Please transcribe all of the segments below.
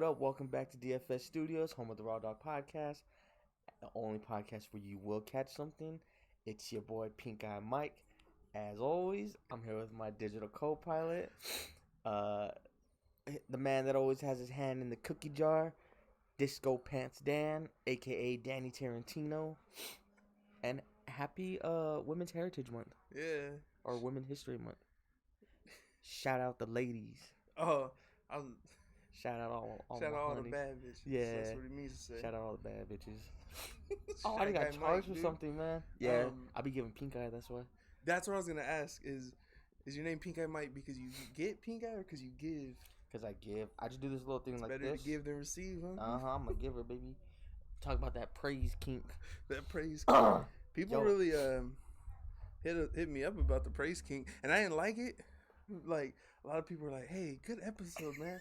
What up? Welcome back to DFS Studios, home of the Raw Dog Podcast, the only podcast where you will catch something. It's your boy Pink Eye Mike. As always, I'm here with my digital co-pilot, the man that always has his hand in the cookie jar, Disco Pants Dan, aka Danny Tarantino, and happy Women's Heritage Month. Yeah. Or Women's History Month. Shout out the ladies. Oh, I'm. Shout out all Shout out all the honeys. bad bitches. Yeah. That's what he means to say. Shout out all the bad bitches. Oh, Shy I got Guy charged Mike, for something, man. Yeah, I be giving pink eye. That's why. That's what I was gonna ask. Is your name Pink Eye Mike because you get pink eye or because you give? Cause I give. I just do this little thing It's like better this. to give than receive, huh? I'm a giver, baby. Talk about that praise kink. That praise. People really hit me up about the praise king, and I didn't like it. Like a lot of people were like, "Hey, good episode, man.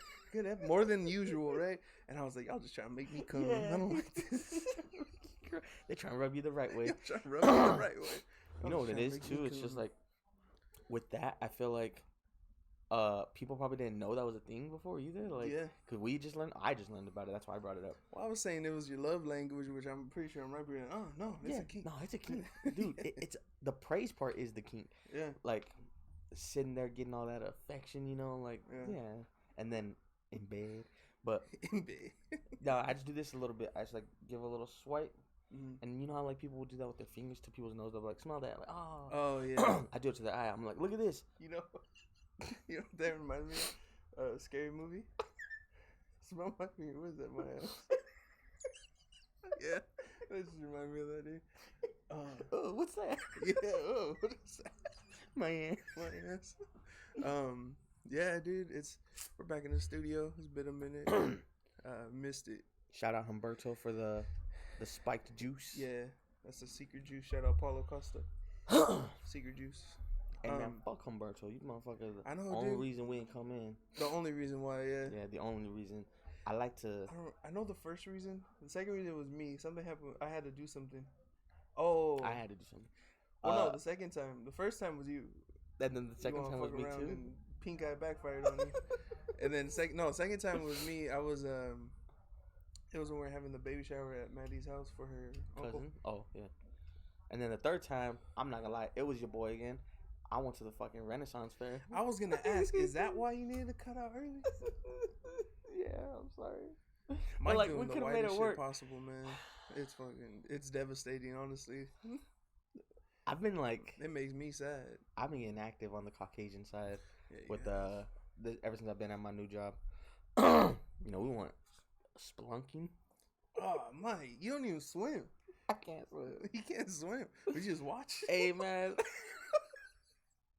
More than usual, right?" And I was like, "Y'all just trying to make me come. Yeah. I don't like this." They trying to rub you the right way. Trying to rub me the right way. You know what it is too? It's just like with that, I feel like people probably didn't know that was a thing before either. Like, yeah, cause I just learned about it. That's why I brought it up. Well, I was saying it was your love language, which I'm pretty sure I'm right here. Oh no, it's a kink. No, it's a kink, dude. It's the praise part is the kink. Yeah, like sitting there getting all that affection, you know, like yeah. And then in bed, but in bed. No, I just do this a little bit. I just like give a little swipe. Mm-hmm. And you know how like people will do that with their fingers to people's nose? They'll be like, smell that. Like, oh yeah. I do it to the eye. I'm like, look at this. You know what that reminds me of? A scary movie. Smell my finger. What is that? My ass. Yeah, that just reminds me of that dude. Oh, what's that? Yeah. Oh, what is that? My ass. My ass. Yeah, dude. We're back in the studio. It's been a minute. Missed it. Shout out Humberto for the spiked juice. Yeah, that's a secret juice. Shout out Paulo Costa. Secret juice. Hey man, fuck Humberto. You motherfucker. I know, the only dude. reason we ain't come in. The only reason why, yeah. Yeah, the only reason. I like to. I know the first reason. The second reason was me. Something happened. I had to do something. Oh. I had to do something. Well, no, the second time. The first time was you. And then the second time was me too. And pink eye backfired on you. And then second time was me. I was It was when we were having the baby shower at Maddie's house for her uncle. Cousin? Oh yeah. And then the third time, I'm not gonna lie, it was your boy again. I went to the fucking Renaissance Fair. I was gonna ask, is that why you needed to cut out early? Yeah, I'm sorry. Mike like doing we the could have made it whitest work. shit possible, man. It's devastating, honestly. I've been like, it makes me sad. I've been getting active on the Caucasian side with ever since I've been at my new job. You know, we went spelunking. Oh, Mike, you don't even swim. I can't swim. He can't swim. We just watch. Hey man.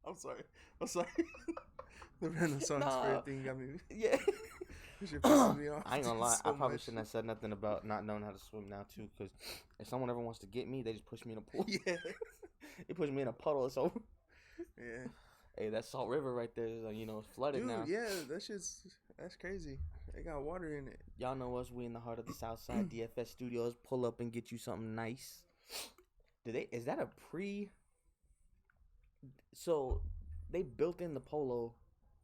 I'm sorry. The Renaissance Fair thing got me. Yeah. This shit pisses me off. I ain't gonna lie. I probably shouldn't have said nothing about not knowing how to swim now too. Because if someone ever wants to get me, they just push me in a pool. Yeah. They push me in a puddle. So. Yeah. Hey, that Salt River right there is, you know, it's flooded. Dude, now. Yeah, that's crazy. They got water in it. Y'all know us. We in the heart of the South Side. DFS Studios. Pull up and get you something nice. Is that a pre? So, they built in the polo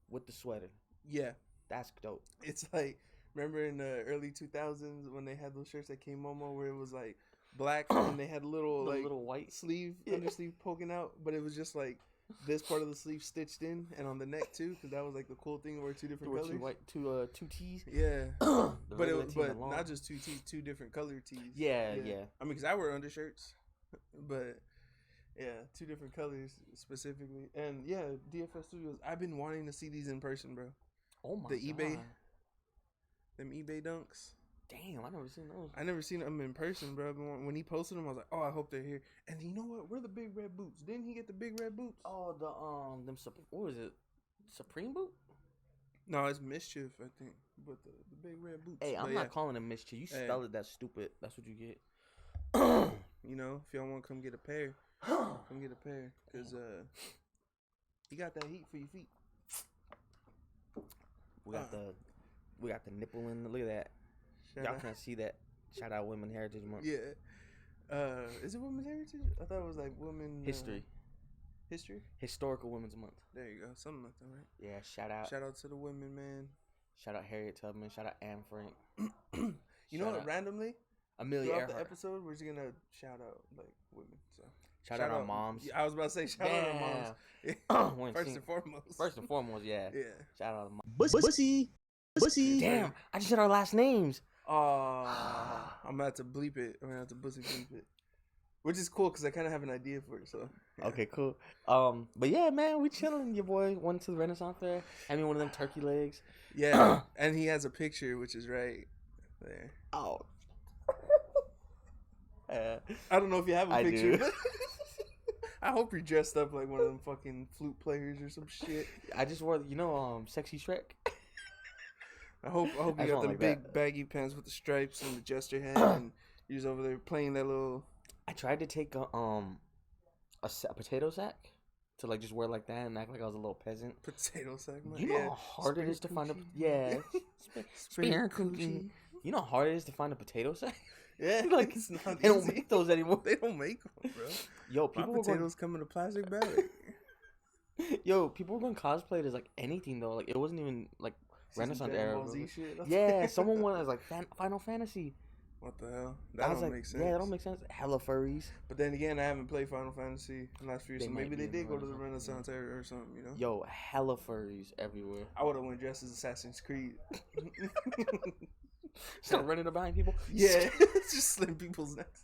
with the sweater. Yeah. That's dope. It's like, remember in the early 2000s when they had those shirts that came Momo where it was like black and they had little white sleeve, undersleeve poking out, but it was just like this part of the sleeve stitched in and on the neck tue, because that was like the cool thing, where two different colors. Two T's. Yeah. but not just two T's, two different color T's. Yeah. I mean, because I wear undershirts, but yeah, two different colors specifically. And yeah, DFS Studios. I've been wanting to see these in person, bro. Oh my god. Them eBay dunks. Damn, I never seen those. I never seen them in person, bro. When he posted them, I was like, oh, I hope they're here. And you know what? Where the big red boots? Didn't he get the big red boots? Oh, what was it? Supreme boot? No, it's Mischief, I think. But the big red boots. Hey, I'm not calling him Mischief. You spell it that stupid. That's what you get. You know, if y'all want to come get a pair, come get a pair. Because you got that heat for your feet. We got the nipple in. Look at that. Y'all can't see that. Shout out Women's Heritage Month. Yeah. Is it Women's Heritage? I thought it was like Women History. History? Historical Women's Month. There you go. Something like that, right? Yeah, shout out. Shout out to the women, man. Shout out Harriet Tubman. Shout out Anne Frank. You know what? Randomly, Amelia throughout Earhart. the episode, we're just gonna shout out like women. So Shout out our moms. Yeah, I was about to say shout out our moms. First and foremost, yeah. Yeah. Shout out our moms. Bussy. Damn, I just said our last names. I'm gonna have to bleep it. I'm gonna have to bussy bleep it. Which is cool because I kind of have an idea for it. So yeah. Okay, cool. But yeah, man, we chilling. Your boy went to the Renaissance Fair. I mean, one of them turkey legs. Yeah, and he has a picture, which is right there. Oh. I don't know if you have a picture. I do. I hope you're dressed up like one of them fucking flute players or some shit. I just wore, Sexy Shrek. I hope you got the like big baggy pants with the stripes and the jester hat, and you're just over there playing that little. I tried to take a potato sack to like just wear like that and act like I was a little peasant. Potato sack, man. You know how hard it is to find Spear cookie. You know how hard it is to find a potato sack? Yeah, like it's not they easy. don't make those anymore. They don't make them, bro. Yo, people My potatoes come in a plastic bag. Yo, people were going to cosplay it as like anything though. Like it wasn't even like Renaissance era. Shit. Yeah, someone went as like Final Fantasy. What the hell? That don't make sense. Yeah, that don't make sense. Hella furries. But then again, I haven't played Final Fantasy in the last few years, so maybe they did go to the Renaissance era or something, you know? Yo, hella furries everywhere. I would have went dressed as Assassin's Creed. Start running behind people? Yeah, just slitting people's necks.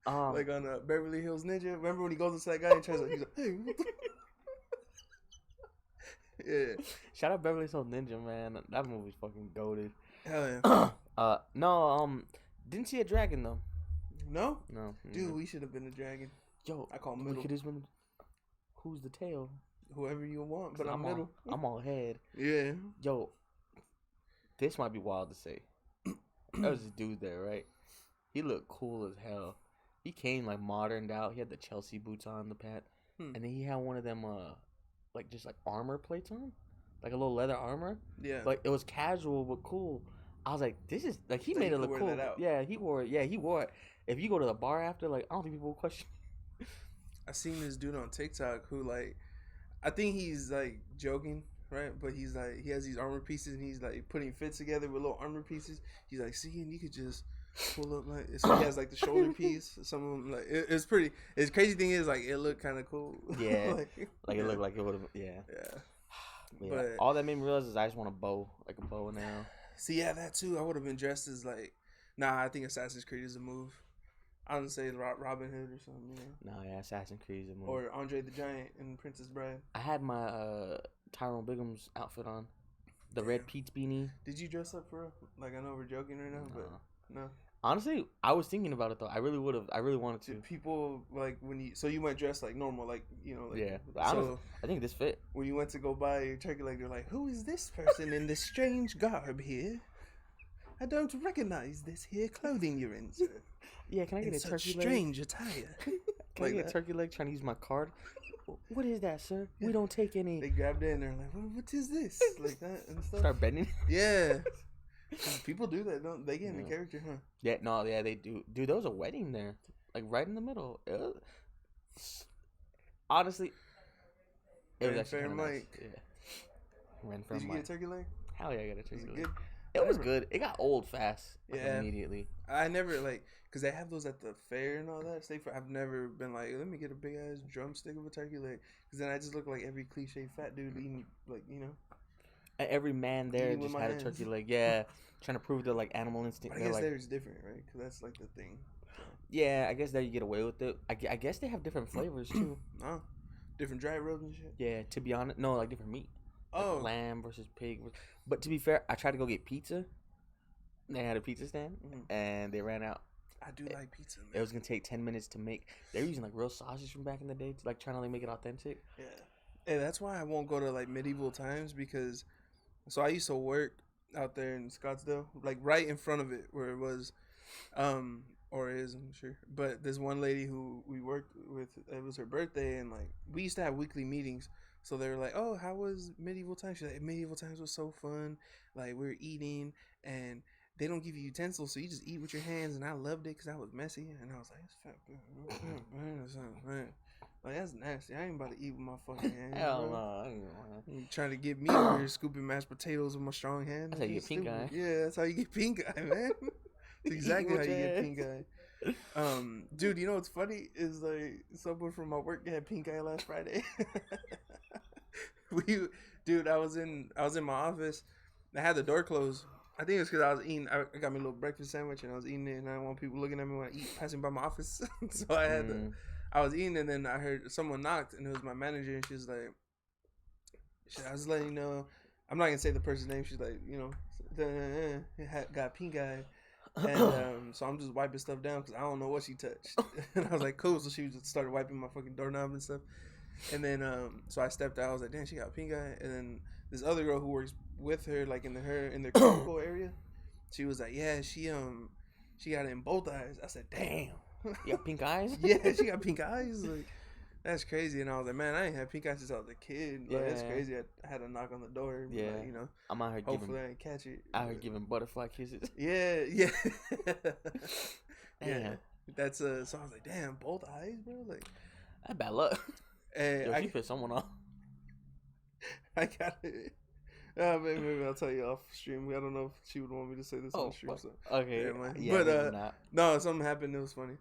Like on Beverly Hills Ninja. Remember when he goes to that guy and tries to, he's like, hey, what the... Yeah. Shout out Beverly Hills Ninja, man. That movie's fucking goated. Hell yeah. No, didn't see a dragon though. No? No. Dude, we should have been a dragon. Yo, I call him middle. Who's the tail? Whoever you want, but I'm middle. I'm all head. Yeah. Yo, this might be wild to say. There was this dude there, right? He looked cool as hell. He came like moderned out. He had the Chelsea boots on, the pant, and then he had one of them like just like armor plates on, like a little leather armor. Yeah. Like it was casual but cool. I was like, this is like he made it look cool. Yeah, he wore it. Yeah, he wore it. If you go to the bar after, like I don't think people will question. I seen this dude on TikTok who like, I think he's like joking, right? But he's like, he has these armor pieces and he's like putting fits together with little armor pieces. He's like, see, and you could just pull up like. So he has like the shoulder piece. Some of them like it's pretty. It's crazy thing is like it looked kind of cool. Yeah, like it looked like it would have. Yeah. Yeah. But all that made me realize is I just want a bow, like a bow now. See, yeah, that too. I would have been dressed as like, nah. I think Assassin's Creed is a move. I would say Robin Hood or something. You know? No, yeah, Assassin's Creed is a move. Or Andre the Giant in Princess Bride. I had my Tyrone Bigum's outfit on, the red Pete's beanie. Did you dress up for real? Like I know we're joking right now, but no. Honestly, I was thinking about it though. I really would have. I really wanted to. Did people like when you? So you went dressed like normal, like you know. Like, yeah. So I think this fit. When you went to go buy your turkey leg, they're like, "Who is this person in this strange garb here? I don't recognize this here clothing you're in, sir." Yeah, can I get a turkey leg? Strange attire. Can I get a turkey leg? Trying to use my card. What is that, sir? Yeah. We don't take any. They grabbed it and they're like, "What is this?" Like that and stuff. Start bending. Yeah. People do that, don't they? Get in the character, huh? Yeah, no, yeah, they do. Dude, there was a wedding there, like right in the middle. Honestly, it was actually kind of nice. Yeah. Did you get a turkey leg? Hell yeah, I got a turkey leg. Good? It was good. It got old fast. Like, yeah. Immediately. I never because they have those at the fair and all that. I've never been like, let me get a big ass drumstick of a turkey leg, because then I just look like every cliche fat dude eating, like, you know. And every man there just had a turkey leg. Yeah, trying to prove their like animal instinct. I guess there's different, right? Because that's like the thing. So. Yeah, I guess there you get away with it. I guess they have different flavors too. Oh, different dry rubs and shit. Yeah, to be honest, no, like different meat. Oh, like lamb versus pig. But to be fair, I tried to go get pizza. They had a pizza stand, and they ran out. I do like pizza, man. It was gonna take 10 minutes to make. They're using like real sausage from back in the day to like trying to like make it authentic. Yeah, hey, that's why I won't go to like medieval times, because. So I used to work out there in Scottsdale, like right in front of it where it was, or is, I'm sure. But there's one lady who we worked with, it was her birthday, and like we used to have weekly meetings. So they were like, "Oh, how was medieval times?" She's like, "Medieval times was so fun. Like we were eating, and they don't give you utensils, so you just eat with your hands. And I loved it because I was messy, and I was like, "It's fat, man. Like that's nasty. I ain't about to eat with my fucking hands." Hell bro. no. You trying to get me over here scooping mashed potatoes with my strong hands? That's how you get pink eye. Yeah, that's how you get pink eye, man. That's exactly how you get pink eye. Dude, you know what's funny is like someone from my work had pink eye last Friday. I was in my office. I had the door closed. I think it's because I was eating. I got me a little breakfast sandwich and I was eating it, and I didn't want people looking at me when I eat, passing by my office. So I was eating, and then I heard someone knocked, and it was my manager, and she was like, "I was letting you know." I'm not gonna say the person's name. She's like, you know, got pink eye. And so I'm just wiping stuff down because I don't know what she touched. And I was like, cool. So she just started wiping my fucking doorknob and stuff. And then so I stepped out. I was like, damn, she got pink eye. And then this other girl who works with her, like in their cubicle area, she was like, yeah, she got it in both eyes. I said, damn. You got pink eyes? Yeah, she got pink eyes. Like, that's crazy. And I was like, man, I ain't had pink eyes since I was a kid. Like, that's crazy. I had to knock on the door. Yeah, like, you know, I'm out here hopefully I didn't catch it. Out here giving butterfly kisses. Yeah. Yeah. That's so I was like, damn, both eyes, bro. Like, that's bad luck. Hey, she pissed someone off. I got it. Maybe I'll tell you off stream. I don't know if she would want me to say this on the stream. So. Okay. Yeah, but no, something happened. It was funny.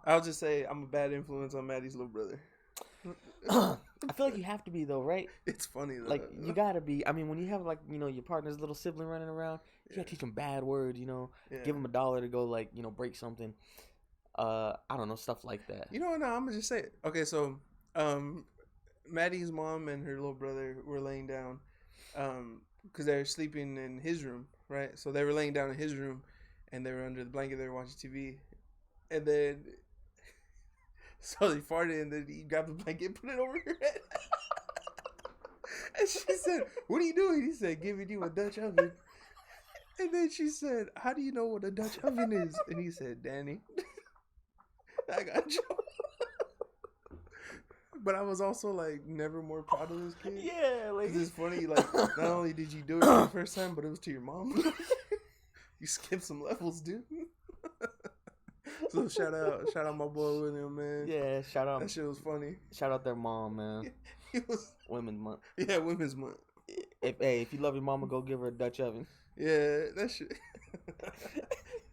I'll just say I'm a bad influence on Maddie's little brother. I feel like you have to be though, right? It's funny though. Like you gotta be. I mean, when you have like your partner's little sibling running around, you gotta teach them bad words. Give them $1 to go like break something. I don't know, stuff like that. You know what? No, I'm gonna just say it. Okay, so Maddie's mom and her little brother were laying down, because they're sleeping in his room, right? So they were laying down in his room, and they were under the blanket. They were watching TV, and then. So he farted, and then he grabbed the blanket and put it over her head. And she said, what are you doing? He said, giving you a Dutch oven. And then she said, how do you know what a Dutch oven is? And he said, Danny, I got you. But I was also like never more proud of this kid. Yeah, like it's funny. Like not only did you do it for the first time, but it was to your mom. You skipped some levels, dude. So shout out my boy William, man. Yeah, shout out. That shit was funny. Shout out their mom, man. It was Women's Month. Yeah, Women's Month. If you love your mama, go give her a Dutch oven. Yeah, that shit.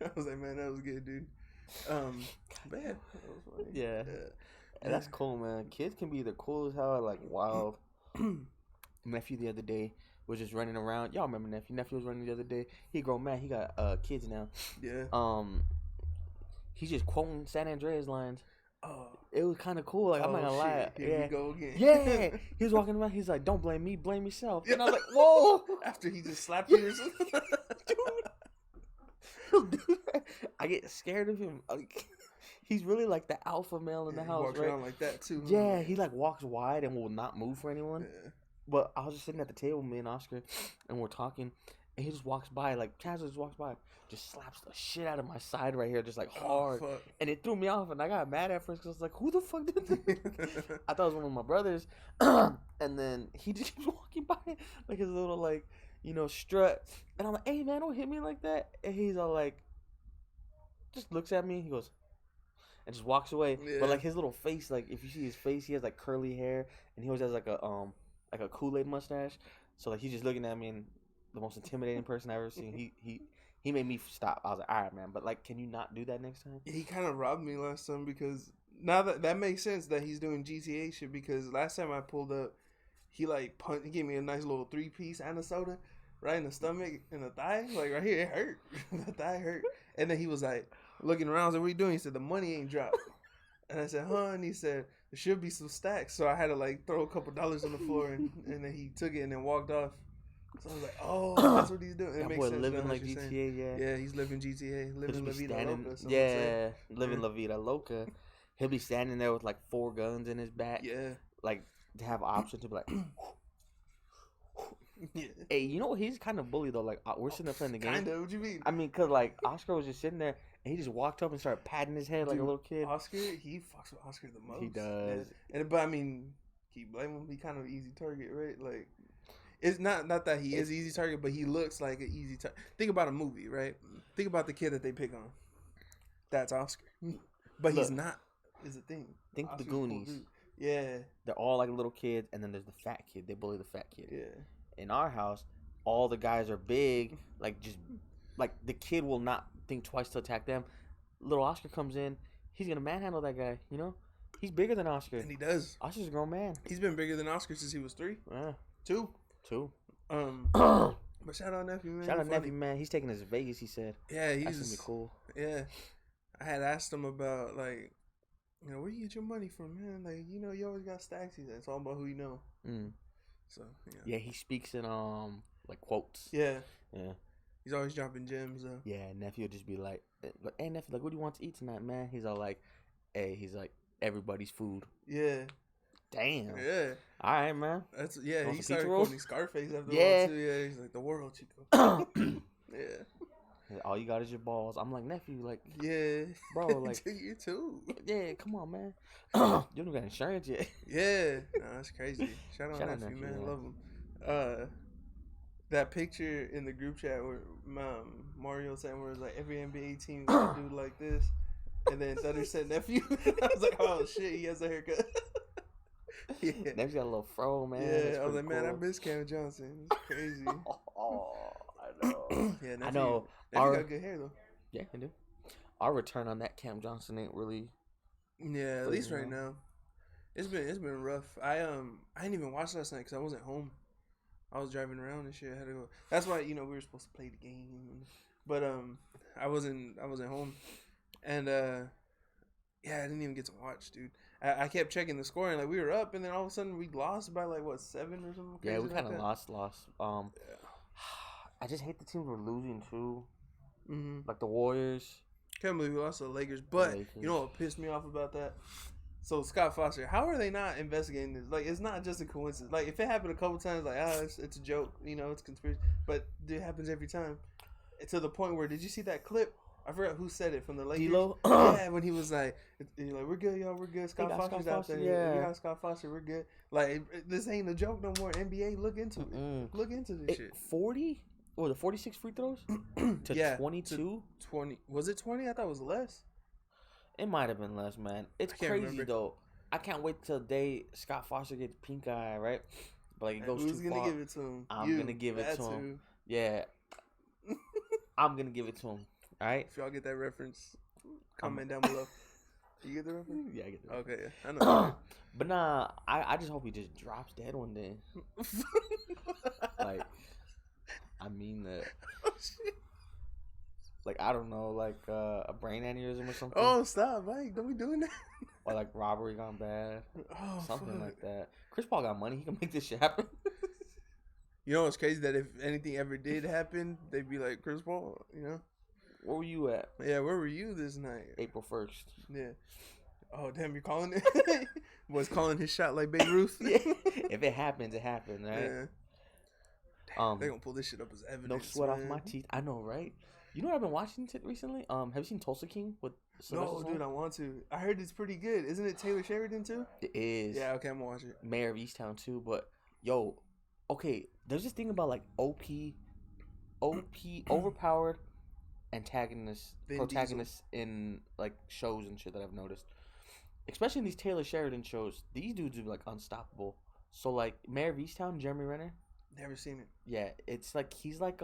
I was like, man, that was good, dude. Man, that was funny. Yeah. And that's cool, man. Kids can be either cool as hell or like wild. Nephew the other day was just running around. Y'all remember Nephew? Nephew was running the other day. He grown man. He got kids now. Yeah. He's just quoting San Andreas lines. Oh. It was kind of cool. Like, I'm not gonna lie. Here we go again. Yeah. He was walking around. He's like, don't blame me, blame yourself. And I was like, whoa. After he just slapped you or something. Dude, I get scared of him. Like, he's really like the alpha male in the house, walks right? around like that too. Yeah, he like walks wide and will not move for anyone. Yeah. But I was just sitting at the table, me and Oscar, and we're talking, and he just walks by, like casually just walks by, just slaps the shit out of my side right here, just like hard, and it threw me off, and I got mad at first because I was like, "Who the fuck did that?" I thought it was one of my brothers, and then he just keeps walking by, like his little like strut, and I'm like, "Hey man, don't hit me like that," and he's all like, just looks at me, he goes. And just walks away. Yeah. But like his little face, like if you see his face, he has like curly hair, and he always has like a Kool-Aid mustache. So like he's just looking at me, and the most intimidating person I've ever seen. He made me stop. I was like, all right, man, but like, can you not do that next time? He kind of robbed me last time because now that makes sense that he's doing GTA shit because last time I pulled up, he gave me a nice little 3-piece and a soda right in the stomach and the thigh, like right here, it hurt. The thigh hurt, and then he was like. Looking around, I was like, what are you doing? He said, the money ain't dropped. And I said, huh? And he said, there should be some stacks. So I had to like throw a couple dollars on the floor and then he took it and then walked off. So I was like, oh, that's what he's doing. It that makes boy sense. living like GTA, saying. Yeah, he's living GTA. Living La Vida Loca. Yeah, living La Vida Loca. He'll be standing there with like 4 guns in his back. Yeah. Like to have option to be like... Yeah. Hey, you know what? He's kind of bully though. Like we're sitting there playing the game. Kinda. What you mean? I mean, cause like Oscar was just sitting there and he just walked up and started patting his head like a little kid. Oscar, he fucks with Oscar the most. He does. Yeah. But I mean, can you blame him? He kind of an easy target, right? Like It's not that he is easy target, but he looks like an easy target. Think about a movie, right? Think about the kid that they pick on. That's Oscar, but he's not. Is the thing. Think of the Oscar's cool Goonies. dude. Yeah, They're all like little kids, and then there's the fat kid. They bully the fat kid. yeah. In our house, all the guys are big. Like the kid will not think twice to attack them. Little Oscar comes in. He's gonna manhandle that guy. You know, he's bigger than Oscar. And he does. Oscar's a grown man. He's been bigger than Oscar since he was 3. Yeah. 2. But shout out nephew, man. Shout out nephew, man. He's taking us to Vegas. He said. Yeah, That's gonna be cool. Yeah, I had asked him about like, you know, where you get your money from, man? Like, you know, you always got stacks. He said it's all about who you know. So yeah, he speaks in like quotes. Yeah. He's always dropping gems though. Yeah, nephew will just be like, hey nephew, like, what do you want to eat tonight, man? He's all like, he's like, everybody's food. Yeah. Damn. Yeah. All right, man. That's he Want started quoting Scarface after yeah. Too. Yeah, he's like the world, Chico. Yeah. All you got is your balls. I'm like, nephew, like, yeah, bro, like, you too. Yeah, come on, man. You don't even got insurance yet. Yeah, no, that's crazy. Shout out nephew, man. I love him. That picture in the group chat where Mario said where it was like every NBA team got a dude like this, and then Thunder said nephew. I was like, oh shit, he has a haircut. Yeah. Nephew's got a little fro, man. Yeah, I was like, man, I miss Cam Johnson. It's crazy. I know. Yeah, I know. Nephew got good hair though. Yeah, I do. Our return on that Cam Johnson ain't really. Yeah, at least right now. It's been rough. I didn't even watch last night because I wasn't home. I was driving around and shit. I had to go. That's why we were supposed to play the game, but I wasn't home, and yeah, I didn't even get to watch, dude. I kept checking the score and like we were up, and then all of a sudden we lost by like what 7 or something. Yeah, we kind of like lost. I just hate the teams we're losing too. Mm-hmm. Like the Warriors. Can't believe we lost to the Lakers, but you know what pissed me off about that? So Scott Foster, how are they not investigating this? Like, it's not just a coincidence. Like, if it happened a couple times, like, it's a joke, it's conspiracy. But it happens every time. To the point where, did you see that clip? I forgot who said it from the Lakers. D-Lo? Yeah, when he was like, we're good, y'all, we're good. Scott Foster's out there. Yeah. We got Scott Foster, we're good. Like, this ain't a joke no more. NBA, look into it. Look into this shit. 40? Or the 46 free throws? To 22? 20. Was it 20? I thought it was less. It might have been less, man. It's crazy though. I can't wait till the day Scott Foster gets pink eye, right? But like it goes too far. Who's gonna give it to him? I'm gonna give it to him. Yeah, I'm gonna give it to him. All right. If y'all get that reference, comment down below. You get the reference? Yeah, I get the reference. Okay, I know. But nah, I just hope he just drops dead one day. Like, I mean that. Oh, shit. Like, I don't know, like a brain aneurysm or something. Oh, stop, Mike. Don't be doing that. Or like robbery gone bad. Oh, something like that. Chris Paul got money. He can make this shit happen. You know what's crazy? That if anything ever did happen, they'd be like, Chris Paul, Where were you at? Yeah, where were you this night? April 1st. Yeah. Oh, damn, you're calling it? Was calling his shot like Babe Ruth? Yeah. If it happens, it happens, right? Yeah. Damn, they're going to pull this shit up as evidence. No sweat off my teeth. I know, right? You know what I've been watching recently? Have you seen Tulsa King with Sylvester No, dude, I want to. I heard it's pretty good. Isn't it Taylor Sheridan too? It is. Yeah, okay, I'm gonna watch it. Mayor of Easttown too, but yo, okay, there's this thing about like OP, overpowered protagonists in like shows and shit that I've noticed. Especially in these Taylor Sheridan shows, these dudes are like unstoppable. So like Mayor of Easttown, Jeremy Renner. Never seen it. Yeah, it's like he's like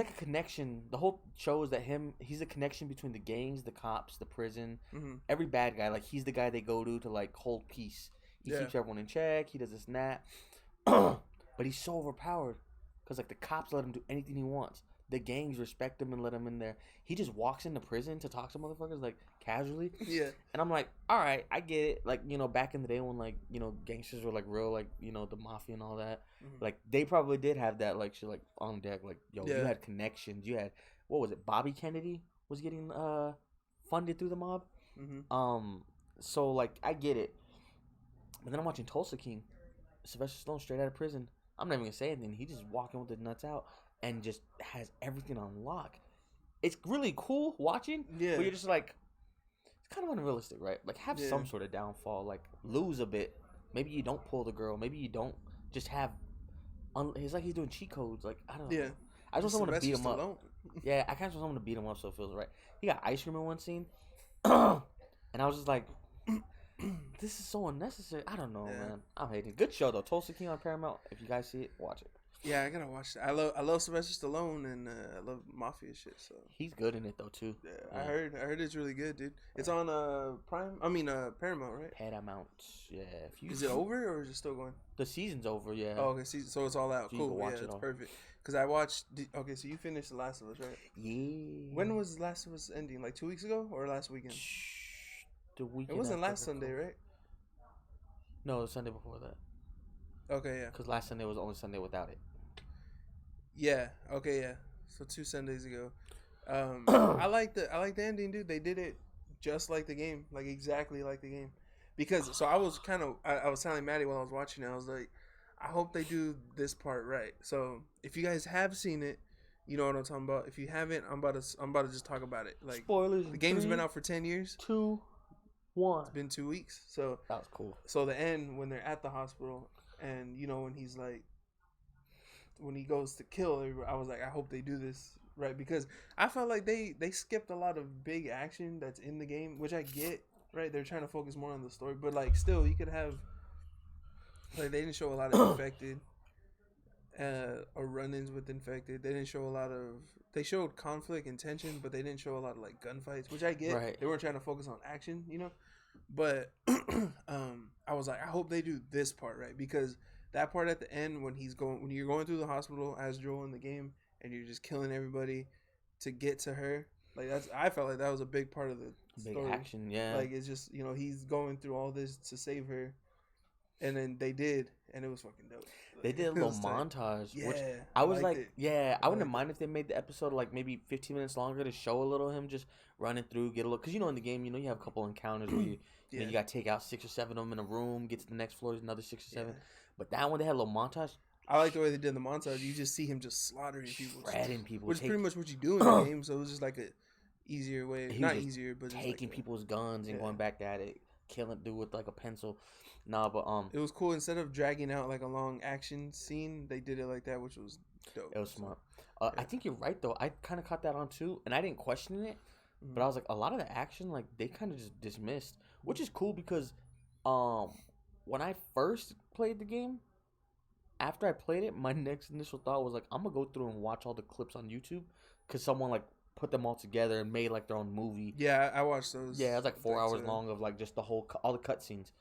a connection. The whole show is that he's a connection between the gangs, the cops, the prison, every bad guy. Like, he's the guy they go to like hold peace. He keeps everyone in check. He does this and that. But he's so overpowered because like the cops let him do anything he wants. The gangs respect him and let him in there. He just walks into prison to talk to motherfuckers like casually. Yeah. And I'm like, all right, I get it. Like, back in the day when like, gangsters were like real, like, the mafia and all that. Like, they probably did have that like shit like on deck. Like, yo, you had connections. You had, what was it? Bobby Kennedy was getting funded through the mob. So like, I get it. But then I'm watching Tulsa King. Sylvester Stallone straight out of prison. I'm not even gonna say anything. He just walking with the nuts out and just has everything on lock. It's really cool watching. Yeah. But you're just like, it's kind of unrealistic, right? Like, have some sort of downfall. Like, lose a bit. Maybe you don't pull the girl. Maybe you don't just have He's like he's doing cheat codes. Like I don't know. Yeah. I just want someone to beat him up. Stallone. Yeah, I kind of want someone to beat him up so it feels right. He got ice cream in one scene, and I was just like, this is so unnecessary. I don't know, man. I'm hating. Good show though. Tulsa King on Paramount. If you guys see it, watch it. Yeah, I gotta watch that. I love Sylvester Stallone and I love mafia shit. So he's good in it though too. Yeah, I heard it's really good, dude. It's on Prime. I mean Paramount, right? Paramount. Yeah. Is it over or is it still going? The season's over. Yeah. Oh, okay. So it's all out. So cool. Yeah, it's perfect. Because I watched. Okay, so you finished The Last of Us, right? Yeah. When was The Last of Us ending? Like 2 weeks ago or last weekend? The weekend. It wasn't last Sunday, right? No, the Sunday before that. Okay, yeah. Because last Sunday was the only Sunday without it. Yeah. Okay, yeah. So 2 Sundays ago. I like the ending, dude. They did it just like the game, like exactly like the game. Because I was I was telling Maddie while I was watching it, I was like, I hope they do this part right. So if you guys have seen it, you know what I'm talking about. If you haven't, I'm about to just talk about it. Like spoilers. The game's been out for 10 years. 2, 1. It's been 2 weeks. So that was cool. So the end when they're at the hospital, and you know when he's like, when he goes to kill everybody, I was like, I hope they do this right, because I felt like they skipped a lot of big action that's in the game, which I get. Right, they're trying to focus more on the story, but like still, you could have like they didn't show a lot of infected, or run-ins with infected. They didn't show a lot of. They showed conflict and tension, but they didn't show a lot of like gunfights, which I get. Right. They weren't trying to focus on action, you know. But I was like, I hope they do this part right, because that part at the end when you're going through the hospital as Joel in the game and you're just killing everybody to get to her. Like I felt like that was a big part of the story. Big action, yeah. Like it's just he's going through all this to save her, and then they did, and it was fucking dope. Like, they did a little montage, yeah, which I was like, it. yeah, I wouldn't mind if they made the episode like maybe 15 minutes longer to show a little of him just running through, get a look, because in the game, you have a couple encounters where you you got to take out 6 or 7 of them in a room, get to the next floor, another 6 or 7. But that one they had a little montage. I like the way they did the montage. You just see him just slaughtering people, shredding people, which is pretty much what you do in the game. So it was just like a easier way, not easier, but just taking like people's guns and going back at it, killing dude with like a pencil. Nah, but it was cool. Instead of dragging out like a long action scene, they did it like that, which was dope. It was smart. I think you're right though. I kind of caught that on too, and I didn't question it, but I was like, a lot of the action like they kind of just dismissed, which is cool because when I first played the game, after I played it, my next initial thought was like, I'm gonna go through and watch all the clips on YouTube because someone like put them all together and made like their own movie. Yeah, I watched those. Yeah, it was like 4 hours long of like just all the cutscenes,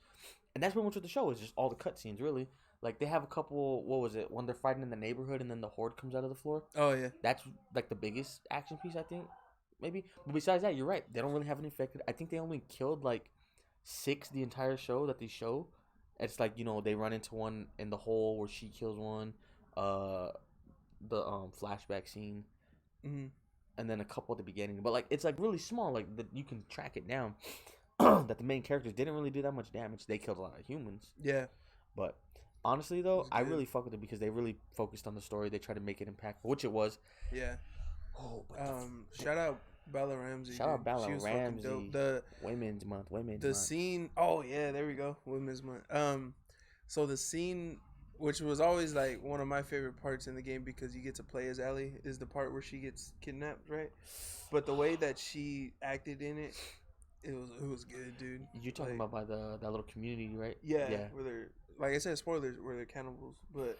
and that's pretty much what the show is, just all the cutscenes really. Like they have a couple. What was it? When they're fighting in the neighborhood and then the horde comes out of the floor. Oh yeah, that's like the biggest action piece I think, maybe. But besides that, you're right. They don't really have an infected. I think they only killed like 6 the entire show that they show. It's like they run into one in the hole where she kills one, the flashback scene, and then a couple at the beginning. But like it's like really small. Like you can track it down. That the main characters didn't really do that much damage. They killed a lot of humans. Yeah, but honestly though, I really fuck with it because they really focused on the story. They tried to make it impactful, which it was. Yeah. Oh, but shout out Bella Ramsey. Shout out Bella Ramsey. The Women's Month. Scene. Oh yeah, there we go. Women's Month. So the scene, which was always like one of my favorite parts in the game because you get to play as Ellie, is the part where she gets kidnapped, right? But the way that she acted in it, it was good, dude. You're talking about by that little community, right? Yeah. Where they're, like I said, spoilers, where they're cannibals, but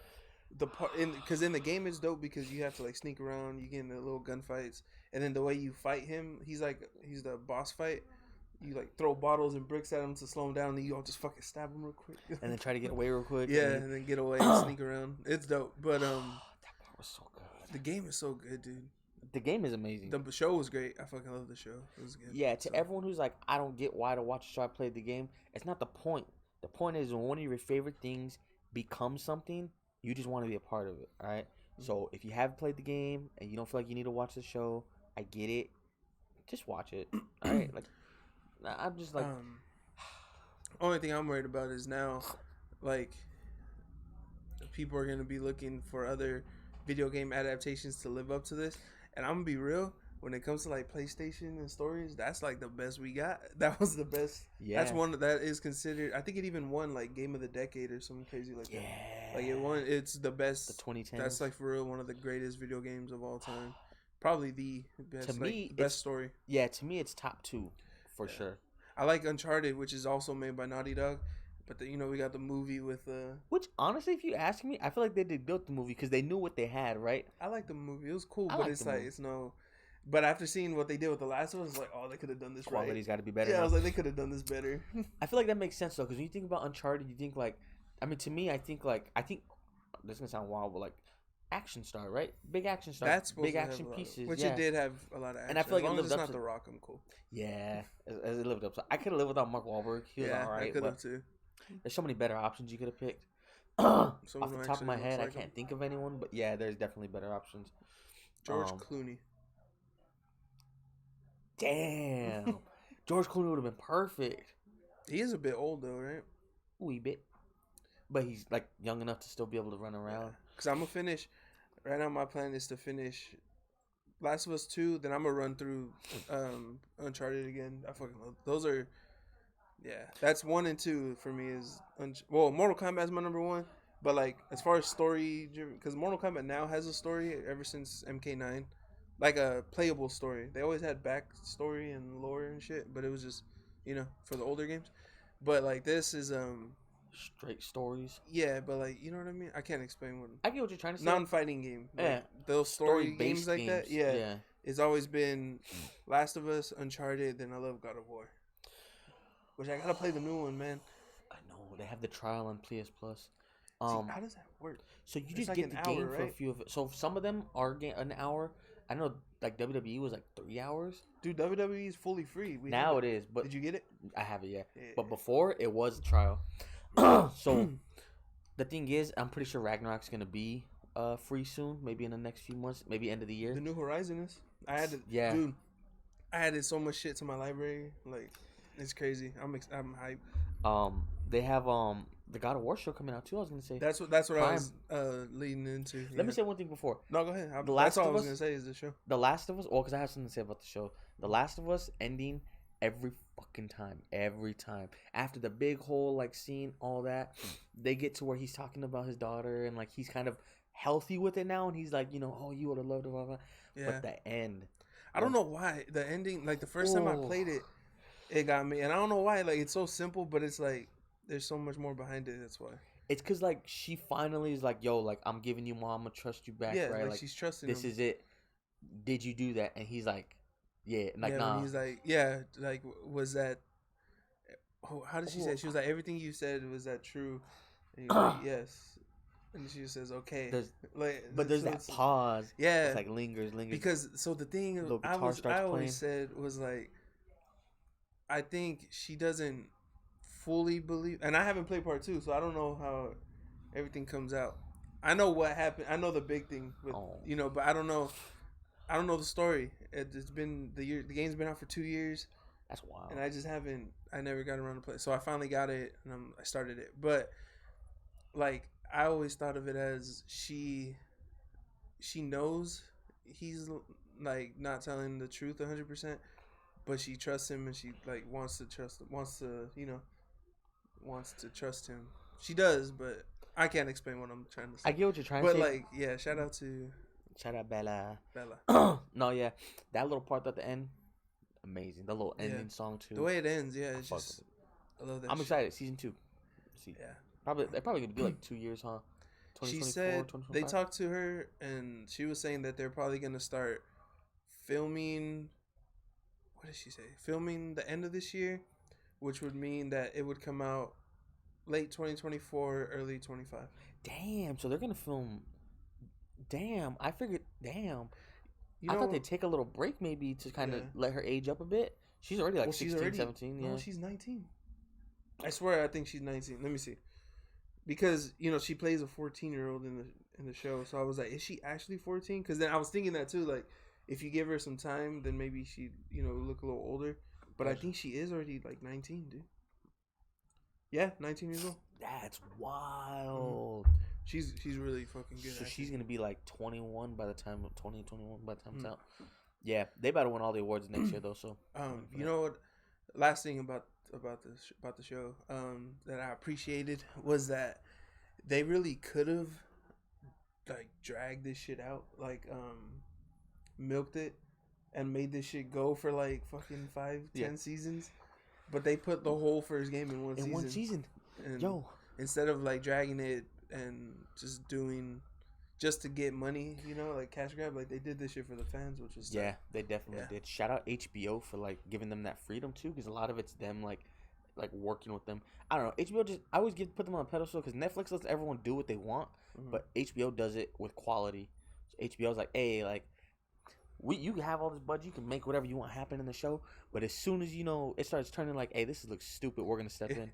the part because in the game it's dope because you have to like sneak around, you get in the little gunfights, and then the way you fight him, he's the boss fight. You like throw bottles and bricks at him to slow him down, and then you all just fucking stab him real quick, and then try to get away real quick. Yeah, and then get away and sneak around. It's dope, but that part was so good. The game is so good, dude. The game is amazing. The show was great. I fucking love the show. It was good. Yeah, to everyone who's like, I don't get why to watch the show. I played the game. It's not the point. The point is when one of your favorite things becomes something, you just want to be a part of it. All right. So if you haven't played the game and you don't feel like you need to watch the show, I get it. Just watch it. All right. Like, I'm just like. Only thing I'm worried about is now, like, people are gonna be looking for other video game adaptations to live up to this. And I'm gonna be real, when it comes to like PlayStation and stories, that's like the best we got. That was the best. Yeah. That's one that is considered. I think it even won like Game of the Decade or something crazy like that. Like it won. It's the best. The 2010s. That's like for real one of the greatest video games of all time. Probably the best. To me, the best story. Yeah, to me, it's top 2 for sure. I like Uncharted, which is also made by Naughty Dog. But we got the movie with which honestly, if you ask me, I feel like they did build the movie because they knew what they had, right? I like the movie. It was cool, but it's like it's no. But after seeing what they did with The Last of Us, it's like, oh, they could have done this right. Quality's got to be better. Yeah, I was like, they could have done this better. I feel like that makes sense though, because when you think about Uncharted, you think like, I mean, to me, I think this is gonna sound wild, but like action star, right? Big action star. That's supposed big to action have pieces. Which it did have a lot of action. And I feel like as long it lived as it's up not to The Rock, I'm cool. Yeah, as it lived up. So I could have lived without Mark Wahlberg. He was alright. I could have too. There's so many better options you could have picked. Off Someone the top of my head, I like can't think of anyone, but yeah, there's definitely better options. George Clooney. Damn. George Clooney would have been perfect. He is a bit old though, right? A wee bit. But he's like young enough to still be able to run around. Because I'm going to finish. Right now, my plan is to finish Last of Us 2. Then I'm going to run through Uncharted again. I fucking love those. Are, yeah. That's 1 and 2 for me. Mortal Kombat is my number 1. But like, as far as story, because Mortal Kombat now has a story ever since MK9. Like a playable story. They always had backstory and lore and shit, but it was just, for the older games. But like this is straight stories. Yeah, but like you know what I mean. I can't explain what. I get what you're trying to say. Non-fighting game. Like, yeah, those story games like that. Yeah. Yeah, it's always been Last of Us, Uncharted. Then I love God of War. Which I gotta play the new one, man. I know they have the trial on PS Plus. How does that work? So you just get the game for a few of it. So some of them are an hour. I know, like WWE was like 3 hours. Dude, WWE is fully free. Now it is, but did you get it? I have it, yeah. But before it was a trial. So the thing is, I'm pretty sure Ragnarok's gonna be free soon. Maybe in the next few months. Maybe end of the year. The New Horizon is. I had it. Yeah. Dude, I added so much shit to my library. Like, it's crazy. I'm hyped. They have the God of War show coming out too. I was gonna say that's what I was leading into. Yeah. Let me say one thing before. No, go ahead. That's all I was gonna say is the show. The Last of Us. Well, because I have something to say about the show. The Last of Us ending every fucking time. Every time after the big whole like scene, all that, they get to where he's talking about his daughter and like he's kind of healthy with it now, and he's like, oh, you would have loved it, blah, blah. Yeah. But the end. I don't know why the ending. Like the first time I played it, it got me, and I don't know why. Like it's so simple, but it's like. There's so much more behind it. That's why. It's because like she finally is like, yo, like I'm giving you mom, I'm gonna trust you back, right? Like she's trusting this him. Is it. Did you do that? And he's like, yeah, like nah. He's like, yeah, like was that? Oh, how did she say? She was like, everything you said, was that true? And he's like, yes. And she just says, okay. But there's that pause. Yeah, it's like lingers. Because the thing I always said was like, I think she doesn't fully believe, and I haven't played part 2, so I don't know how everything comes out. I know what happened. I know the big thing with but I don't know the story. It's been the game's been out for 2 years. That's wild. And I never got around to play. So I finally got it and I started it. But like I always thought of it as she knows he's like not telling the truth 100%, but she trusts him and she like wants to trust him. She does, but I can't explain what I'm trying to say. I get what you're trying to say. But like, yeah, shout out Bella. No, yeah, that little part at the end, amazing. The little ending song too. The way it ends, yeah, it's just I love that. I'm excited. Season 2. Yeah, they're probably gonna do like 2 years, huh? She said they talked to her and she was saying that they're probably gonna start filming. What did she say? Filming the end of this year, which would mean that it would come out late 2024, early 25. Damn, so they're going to film. Damn, I figured. Damn. I thought they'd take a little break maybe to kind of let her age up a bit. She's already like 16, 17. Yeah. No, she's 19. I swear I think she's 19. Let me see. Because, she plays a 14-year-old in the show. So I was like, is she actually 14? Because then I was thinking that too. Like, if you give her some time, then maybe she'd, look a little older. But I think she is already like 19, dude. Yeah, 19 years old. That's wild. She's really fucking good. So she's gonna be like 21 by the time it's out. Yeah, they better win all the awards next year though. So you know what? Last thing about the show that I appreciated was that they really could have like dragged this shit out, like milked it and made this shit go for like fucking 5-10 seasons, but they put the whole first game in one season. And yo, instead of like dragging it and just to get money, you know, like cash grab, like they did this shit for the fans, which was they definitely did. Shout out HBO for like giving them that freedom too, because a lot of it's them like working with them. I don't know, HBO just I always put them on a pedestal because Netflix lets everyone do what they want, but HBO does it with quality. So HBO's like, hey, like you have all this budget, you can make whatever you want happen in the show, but as soon as you know it starts turning like, hey, this looks stupid, we're gonna step in.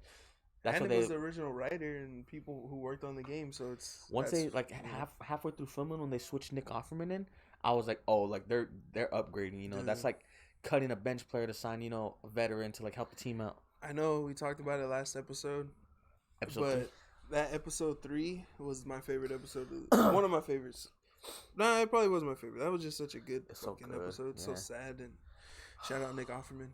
That's and it was the original writer and people who worked on the game, so it's once they like halfway through filming when they switched Nick Offerman in, I was like, oh, like they're upgrading, you know. That's like cutting a bench player to sign, you know, a veteran to like help the team out. I know we talked about it last episode, but that episode 3 was my favorite episode. One of my favorites. No, it probably was my favorite. That was just such a good fucking episode. Yeah. So sad, and shout out Nick Offerman.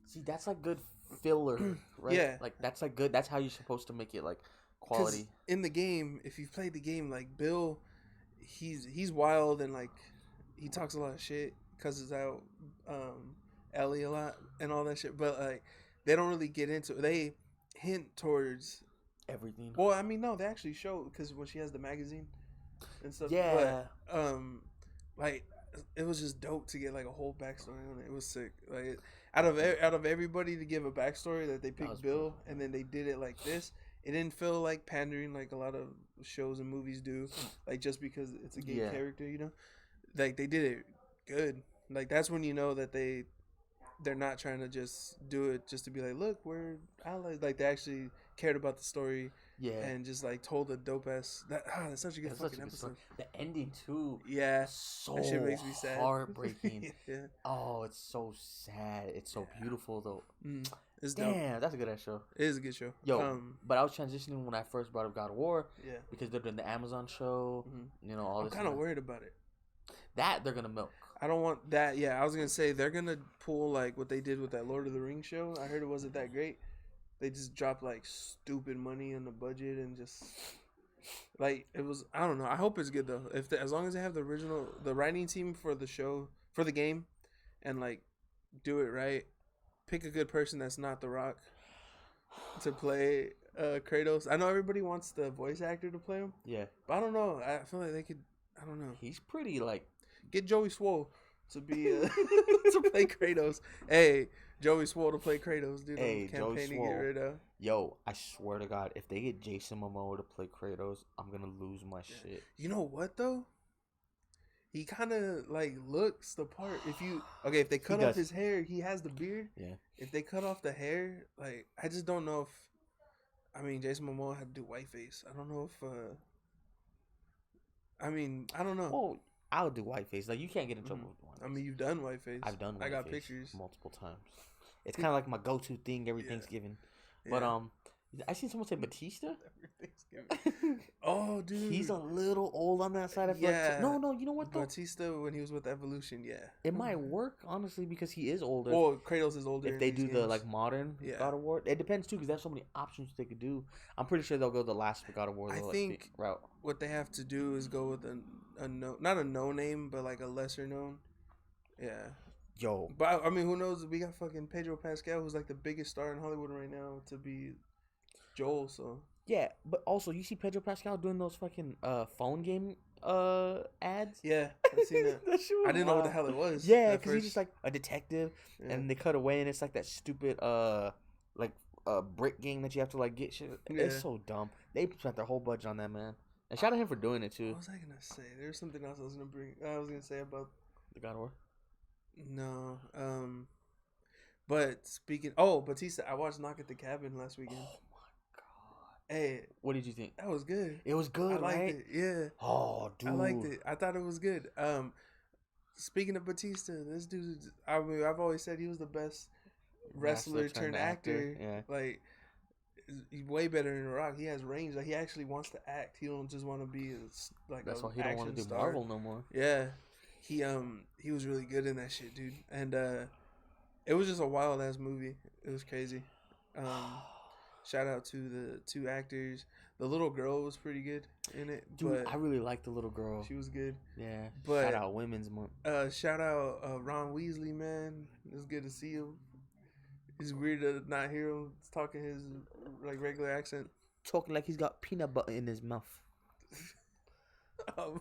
See, that's like good filler, right? Yeah, like that's like good. That's how you're supposed to make it like quality. In the game, if you've played the game, like Bill, he's wild and like he talks a lot of shit, cusses out Ellie a lot and all that shit. But like they don't really get into it. They hint towards everything. Well, I mean, no, they actually show because when she has the magazine and stuff. Yeah. But like it was just dope to get like a whole backstory on it. It was sick. Like out of everybody to give a backstory, that they picked Bill and then they did it like this. It didn't feel like pandering like a lot of shows and movies do, like just because it's a gay character, you know. Like they did it good. Like that's when you know that they're not trying to just do it just to be like, look, we're allies. Like they actually cared about the story. Yeah, and just like told a dope ass. That's such a good fucking episode. The ending too. Yeah, so that shit makes me sad. Heartbreaking. Yeah. Oh, it's so sad. It's so beautiful though. It's dope. Damn, that's a good ass show. It is a good show. Yo, but I was transitioning when I first brought up God of War. Yeah, because they're doing the Amazon show. You know all this. I'm kind of worried about it. That they're gonna milk. I don't want that. Yeah, I was gonna say they're gonna pull like what they did with that Lord of the Rings show. I heard it wasn't that great. They just dropped like stupid money on the budget and just like it was. I don't know. I hope it's good though. As long as they have the writing team for the show for the game, and like do it right. Pick a good person that's not The Rock to play Kratos. I know everybody wants the voice actor to play him. Yeah, but I don't know. I feel like they could. I don't know. He's pretty like get Joey Swole to be to play Kratos. Hey. Joey Swole to play Kratos, dude. Hey, campaign to get rid of. Yo, I swear to God, if they get Jason Momoa to play Kratos, I'm gonna lose my shit. You know what though? He kind of like looks the part. If they cut off his hair, he has the beard. Yeah. If they cut off the hair, like I just don't know if. I mean, Jason Momoa had to do whiteface. I don't know if. I don't know. Well, I'll do whiteface. Like you can't get in trouble with whiteface. I mean, you've done whiteface. I've done whiteface. I got pictures multiple times. It's kind of like my go-to thing every Thanksgiving. But I seen someone say Batista. Oh, dude, he's a little old on that side. I feel like no, you know what though? Batista when he was with Evolution, it might work honestly because he is older. Well, Kratos is older. If they do the like modern God of War, it depends too because there's so many options they could do. I'm pretty sure they'll go the last God of War. I think route. What they have to do is go with not a no name, but like a lesser known. Yeah. Yo, but I mean, who knows? We got fucking Pedro Pascal, who's like the biggest star in Hollywood right now, to be Joel. So yeah, but also you see Pedro Pascal doing those fucking phone game ads. Yeah, I've seen that. I didn't know what the hell it was. Yeah, because he's just like a detective, and they cut away, and it's like that stupid brick game that you have to like get shit. Yeah. It's so dumb. They spent their whole budget on that, man. And shout out him for doing it too. What was I gonna say? There's something else I was gonna say about the God of War. No, but speaking, Batista, I watched Knock at the Cabin last weekend. Oh my god! Hey, what did you think? That was good. It was good. I liked it. Yeah. Oh, dude, I liked it. I thought it was good. Speaking of Batista, this dude, I mean, I've always said he was the best wrestler turned actor. Yeah. Like, he's way better than Rock. He has range. Like, he actually wants to act. He don't just want to be like. That's why he don't want to do Marvel no more. Yeah. he was really good in that shit, dude. And it was just a wild ass movie. It was crazy. Shout out to the two actors. The little girl was pretty good in it. Dude, but I really liked the little girl. she was good. Yeah. But shout out Women's Month. Shout out Ron Weasley, man. It was good to see him. It's weird to not hear him talking his like regular accent. Talking like he's got peanut butter in his mouth. But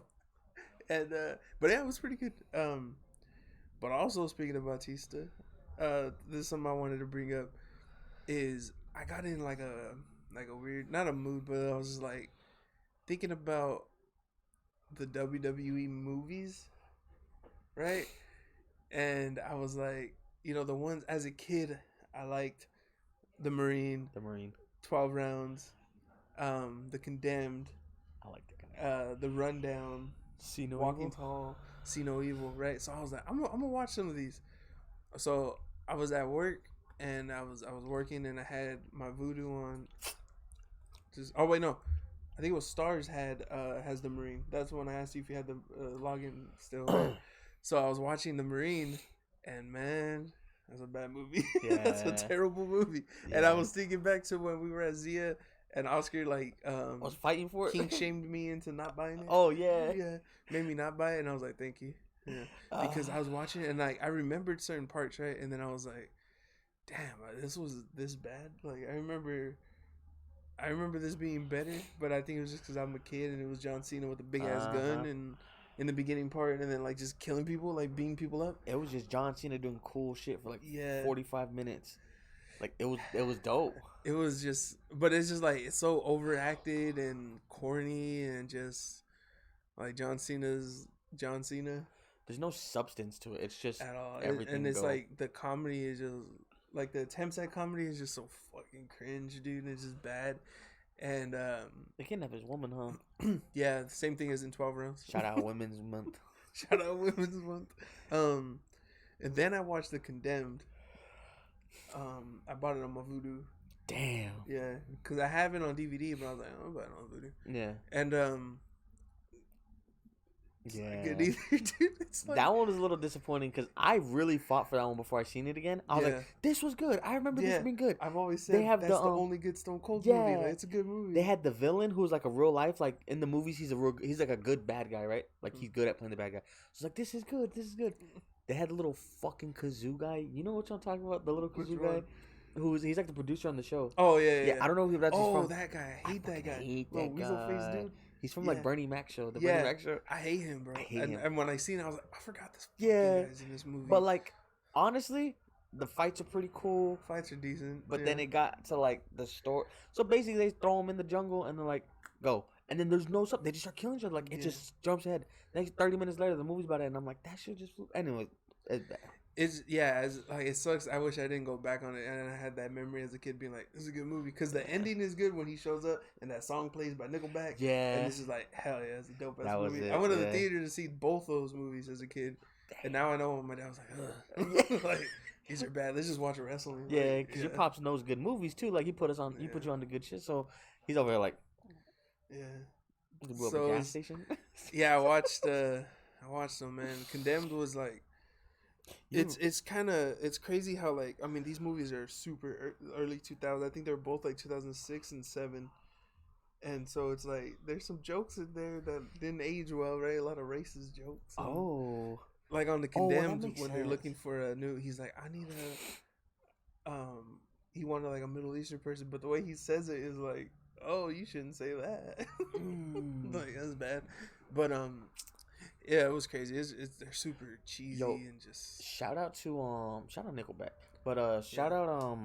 yeah, it was pretty good. But also speaking of Bautista, this is something I wanted to bring up. Is I got in like a weird, not a mood, but I was just like thinking about the WWE movies, right? And I was like, the ones as a kid I liked, The Marine, 12 Rounds, The Condemned, I like The Condemned, The Rundown, See No Walking Evil. Tall, See No Evil, right? So I was like, I'm gonna watch some of these. So I was at work. And I was working, and I had my Voodoo on. I think it was Stars has The Marine. That's when I asked you if you had the login still. Right? So I was watching The Marine, and man, that's a bad movie. Yeah. That's a terrible movie. Yeah. And I was thinking back to when we were at Zia, and Oscar was fighting for it. King shamed me into not buying it. Oh yeah, yeah, made me not buy it, and I was like, thank you, yeah, because I was watching it, and like I remembered certain parts, right, and then I was like, damn, this was this bad. Like I remember this being better, but I think it was just because I'm a kid and it was John Cena with a big ass gun and in the beginning part, and then like just killing people, like beating people up. It was just John Cena doing cool shit for like 45 minutes. Like it was dope. It was just, but it's just like it's so overacted and corny and just like John Cena's John Cena. There's no substance to it. It's just at all, everything. And it's like the comedy is just. Like, the attempts at comedy is just so fucking cringe, dude. It's just bad. And, they kidnapped his woman, huh? Yeah, the same thing as in 12 Rounds. Shout out Women's Month. Shout out Women's Month. And then I watched The Condemned. I bought it on my Voodoo. Damn. Yeah, because I have it on DVD, but I was like, I'm buying it on Voodoo. Yeah. And, yeah, good either, dude. It's like... That one was a little disappointing because I really fought for that one before I seen it again. I was like, "This was good. I remember this being good." I've always said that's the only good Stone Cold movie. Like, it's a good movie. They had the villain who was like a real life, like in the movies, he's like a good bad guy, right? Like he's good at playing the bad guy. So it's like, this is good. This is good. They had the little fucking kazoo guy. You know what I'm talking about? The little kazoo guy. He's like the producer on the show. Oh yeah. I don't know who that's from. Oh, that guy. I hate that guy. Little weasel face dude. He's from like Bernie Mac show. The Bernie Mac show. I hate him, bro. And when I seen it, I was like, I forgot this. Guy's in this movie. But like, honestly, the fights are pretty cool. Fights are decent. But then it got to like the story. So basically, they throw him in the jungle and they're like, go. And then there's no stuff. They just start killing each other. Like it just jumps ahead. Next 30 minutes later, the movie's about it, and I'm like, that shit just flew. Anyway, it's bad. It sucks. I wish I didn't go back on it, and I had that memory as a kid being like, "This is a good movie," because the ending is good when he shows up and that song plays by Nickelback. Yeah, and this is like, hell yeah, it's a dope ass movie. I went to the theater to see both those movies as a kid, and now I know my dad was like, ugh. Like these are bad. Let's just watch wrestling. Yeah, because your pops knows good movies too. Like he put you on the good shit. So he's over there like, So gas station. I watched them, man. Condemned was like. It's crazy how like I mean these movies are super early 2000s. I think they're both like 2006 and 7, and so it's like there's some jokes in there that didn't age well, right? A lot of racist jokes. Like on the Condemned when they're looking for a new. He's like, I need a he wanted like a Middle Eastern person, but the way he says it is like, oh, you shouldn't say that. Like that's bad, but yeah, it was crazy. They're super cheesy and just. Shout out Nickelback, but shout out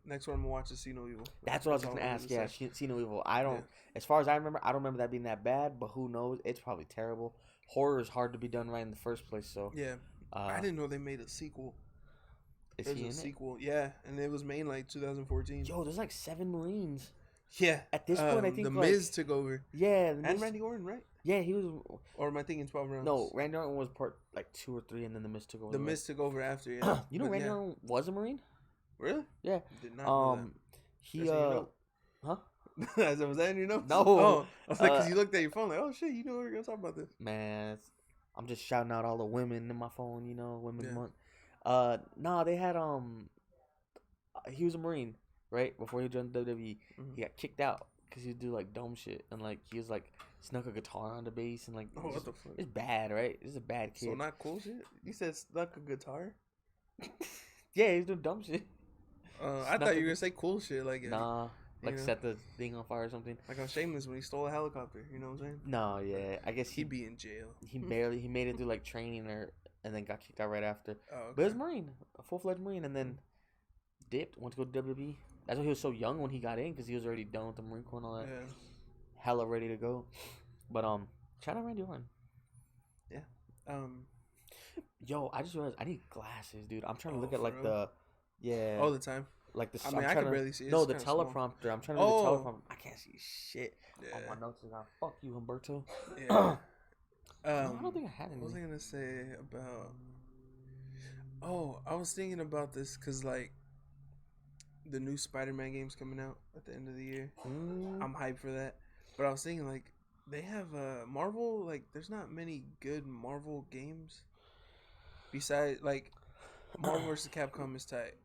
Next one I'm gonna watch is See No Evil. That's what I was gonna ask. Yeah, See No Evil. I don't. As far as I remember, I don't remember that being that bad. But who knows? It's probably terrible. Horror is hard to be done right in the first place. So yeah, I didn't know they made a sequel. Is he in sequel? Yeah, and it was made like 2014. Yo, there's like 7 Marines. Yeah. At this point, I think the Miz took over. Yeah, and Randy Orton, right? Yeah, he was. Or am I thinking 12 Rounds? No, Randy Orton was part like 2 or 3, and then the Miz took over. The Miz took over after. Yeah. You know, Randy Orton was a Marine. Really? Yeah. Did not know that. He huh? Was that in your notes? No. Oh, I was like, because you looked at your phone like, oh shit, you know we're gonna talk about this. Man, I'm just shouting out all the women in my phone. You know, Women's Yeah. Month. No, they had he was a Marine, right? Before he joined WWE, he got kicked out because he would do like dumb shit and like he was like snuck a guitar on the base and like Oh, what the fuck? it's bad, right? It's a bad kid. So not cool shit. You said snuck a guitar. Yeah, he's doing dumb shit. I thought you were gonna say cool shit like Nah, like know? set the thing on fire or something. Like on Shameless when he stole a helicopter. You know what I'm saying? No, yeah, I guess He'd be in jail. he made it through like training and then got kicked out right after. Oh, okay. But he was a Marine, a full-fledged Marine, and then dipped, went to go to WWE. That's why he was so young when he got in because he was already done with the Marine Corps and all that. Yeah. Hella ready to go. But shout out Randy Orton. Yeah. Yo, I just realized I need glasses, dude. I'm trying to look for at like real? yeah. All the time. Like the. I mean, I can barely see. No, It's the kinda small. teleprompter. I'm trying to read the teleprompter. I can't see shit. Yeah. Oh, my notes are gone. Fuck you, Humberto. Yeah. No, I don't think I had any. What was I gonna say about? Oh, I was thinking about this because like the new Spider-Man game's coming out at the end of the year. I'm hyped for that. But I was thinking like they have Marvel. Like, there's not many good Marvel games. Besides, like Marvel vs. Capcom is tight.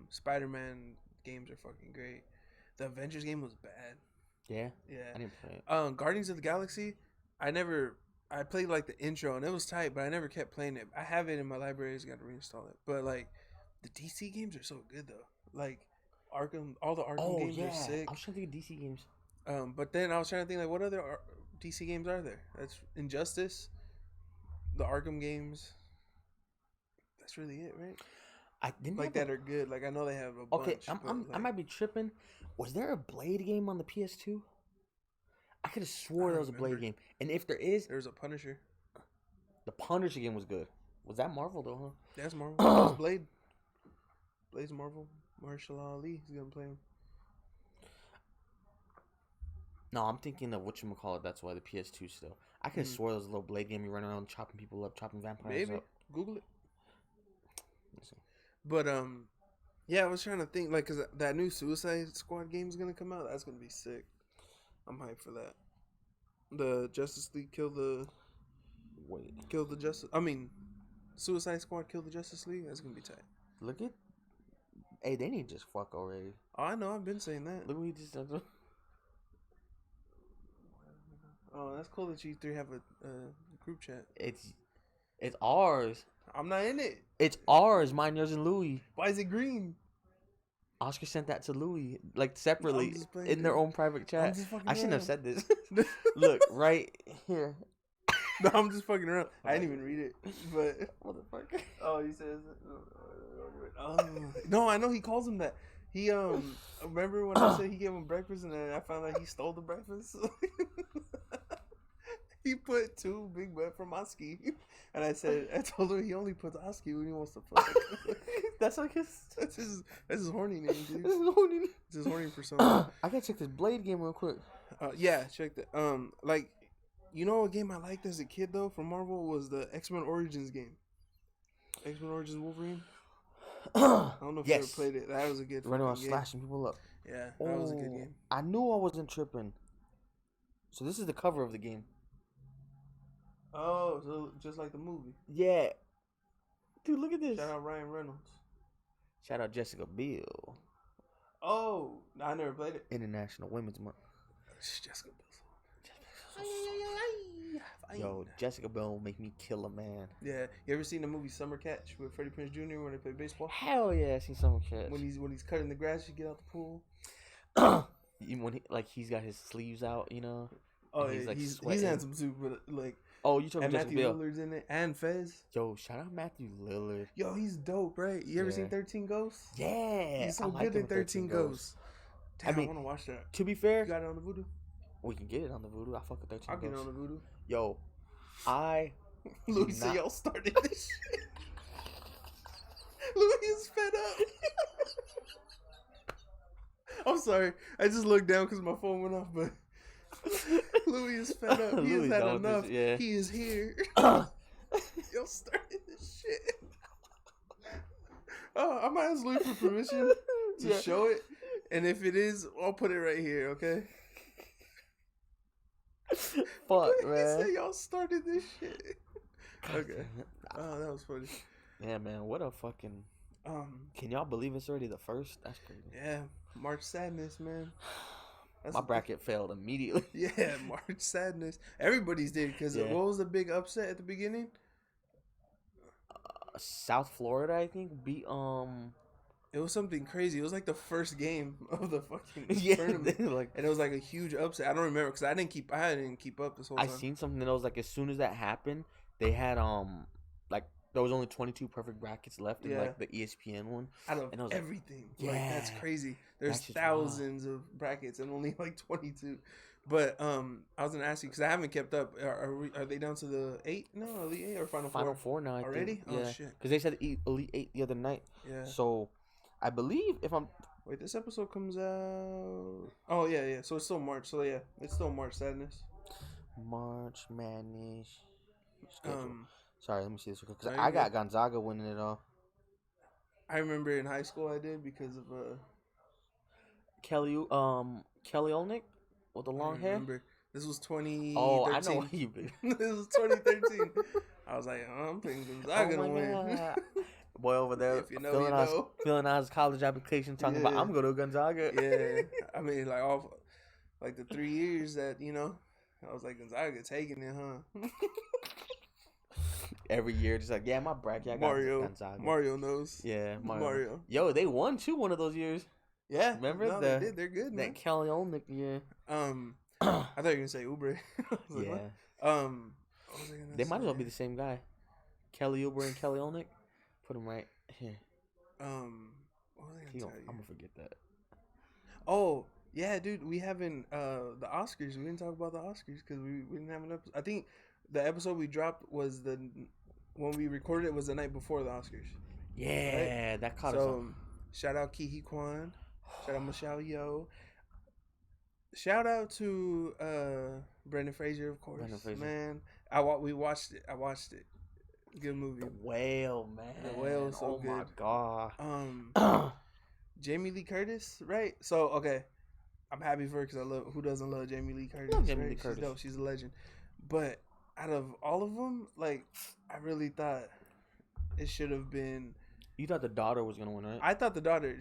Spider-Man games are fucking great. The Avengers game was bad. Yeah. Yeah. I didn't play it. Guardians of the Galaxy, I played like the intro and it was tight, but I never kept playing it. I have it in my library. I just got to reinstall it. But like the DC games are so good though. Like Arkham, all the Arkham games are sick. I was trying to think of DC games. But then I was trying to think like what other DC games are there? That's Injustice, the Arkham games. That's really it, right? I didn't like that are good. Like I know they have a bunch. Okay, like, I might be tripping. Was there a Blade game on the PS2? I could have swore there was a Blade game. And if there is, there's a Punisher. The Punisher game was good. Was that Marvel though, huh? That's Marvel. That's Blade. Blade's Marvel. Marshall Ali is gonna play him. No, I'm thinking of whatchamacallit. That's why the PS2 still. I could have swore there was a little Blade game. You run around chopping people up, chopping vampires up. Google it. But yeah, I was trying to think like because that new Suicide Squad game is gonna come out. That's gonna be sick. I'm hyped for that. The Justice League kill the Justice. I mean, Suicide Squad kill the Justice League. That's gonna be tight. Look at. Hey, they need to just fuck already. Oh, I know. I've been saying that. Look what he just done. Oh, that's cool that you three have a group chat. It's ours. I'm not in it. It's ours. Mine, yours, and Louis. Why is it green? Oscar sent that to Louis, like separately in their own private chat. I shouldn't have said this. Look right here. No, I'm just fucking around. I didn't even read it, but motherfucker. Oh, he says. No, I know he calls him that. He remember when I said he gave him breakfast and then I found out he stole the breakfast. He put 2 Big Mac from Oski, and I told him he only puts Oski when he wants to fuck. That's like that's his horny name, dude. It's his horny persona. I gotta check this Blade game real quick. Yeah, check that. Like, you know, a game I liked as a kid though from Marvel was the X-Men Origins game. X-Men Origins Wolverine. I don't know if you ever played it. That was a good running around game. slashing people up. Yeah, that was a good game. I knew I wasn't tripping. So this is the cover of the game. Oh, so just like the movie. Yeah. Dude, look at this. Shout out Ryan Reynolds. Shout out Jessica Biel. Oh, I never played it. International Women's Month. Jessica Biel. Yo, Jessica Biel will make me kill a man. Yeah, you ever seen the movie Summer Catch with Freddie Prinze Jr. when they play baseball? Hell yeah, I seen Summer Catch. When he's cutting the grass, you get out the pool. When he's got his sleeves out, you know. Oh, yeah, he's handsome too, but like. Oh, you talking about Matthew Lillard's in it, and Fez. Yo, shout out Matthew Lillard. Yo, he's dope, right? You ever seen 13 Ghosts? Yeah, he's so good in 13 Ghosts. Damn, I want to watch that. To be fair, you got it on the Voodoo. We can get it on the Voodoo. I fuck with 13 Ghosts. I'll get it on the Voodoo. Yo, Louis said y'all started this shit. Louis is fed up. I'm sorry. I just looked down because my phone went off, but Louis is fed up. He has had enough. He is here. Y'all started this shit. Oh, I might ask Louis for permission to show it. And if it is, I'll put it right here, okay? Fuck, He man. said y'all started this shit. Okay. Oh, that was funny. Yeah, man. What a fucking. Can y'all believe it's already the first? That's crazy. Yeah, March Sadness, man. My bracket failed immediately. Yeah, March Sadness. Everybody's did because what was the big upset at the beginning? South Florida, I think, beat It was something crazy. It was like the first game of the fucking tournament, like, and it was like a huge upset. I don't remember because I didn't keep up this whole time. I seen something that was like as soon as that happened, they had like there was only 22 perfect brackets left in like the ESPN one. Out of and I was everything, like, that's crazy. There's thousands of brackets and only like 22. But I was gonna ask you because I haven't kept up. Are they down to the 8? No, Elite 8 or Final Four now? Already? Yeah. Oh shit! Because they said Elite 8 the other night. Yeah. So I believe if I'm wait, this episode comes out. Oh yeah. So it's still March. So yeah, it's still March Sadness. March Madness. Sorry, let me see this real quick because I got Gonzaga winning it all. I remember in high school I did because of Kelly Olynyk with the long hair. This was 2013. Oh, I know what you mean. This was 2013. I was like, I'm thinking Gonzaga gonna win. Boy over there filling out his college application, talking about I'm going to Gonzaga. Yeah, I mean like the 3 years that I was like Gonzaga taking it, huh? Every year, just like my bracket. I got Gonzaga. Mario knows. Yeah, Mario. Yo, they won too one of those years. Yeah, remember they did. They're good. That Kelly Olynyk year. I thought you were gonna say Oubre. Yeah. What was I they might as well be the same guy. Kelly Oubre and Kelly Olynyk. Put them right here. What was I gonna tell you? I'm gonna forget that. Oh yeah, dude. We haven't the Oscars. We didn't talk about the Oscars because we didn't have an episode. I think the episode we dropped was when we recorded it was the night before the Oscars. Yeah, right? That caught us off. Shout out Kihi Kwan. Shout out Michelle Yeoh. Shout out to Brendan Fraser, of course. Man, we watched it. I watched it. Good movie. The Whale, man. The Whale, so good. Oh my god. Jamie Lee Curtis, right? So okay, I'm happy for her because I love. Who doesn't love Jamie Lee Curtis? Jamie Lee Curtis. She's dope. She's a legend. But out of all of them, like I really thought it should have been. You thought the daughter was gonna win, right? I thought the daughter.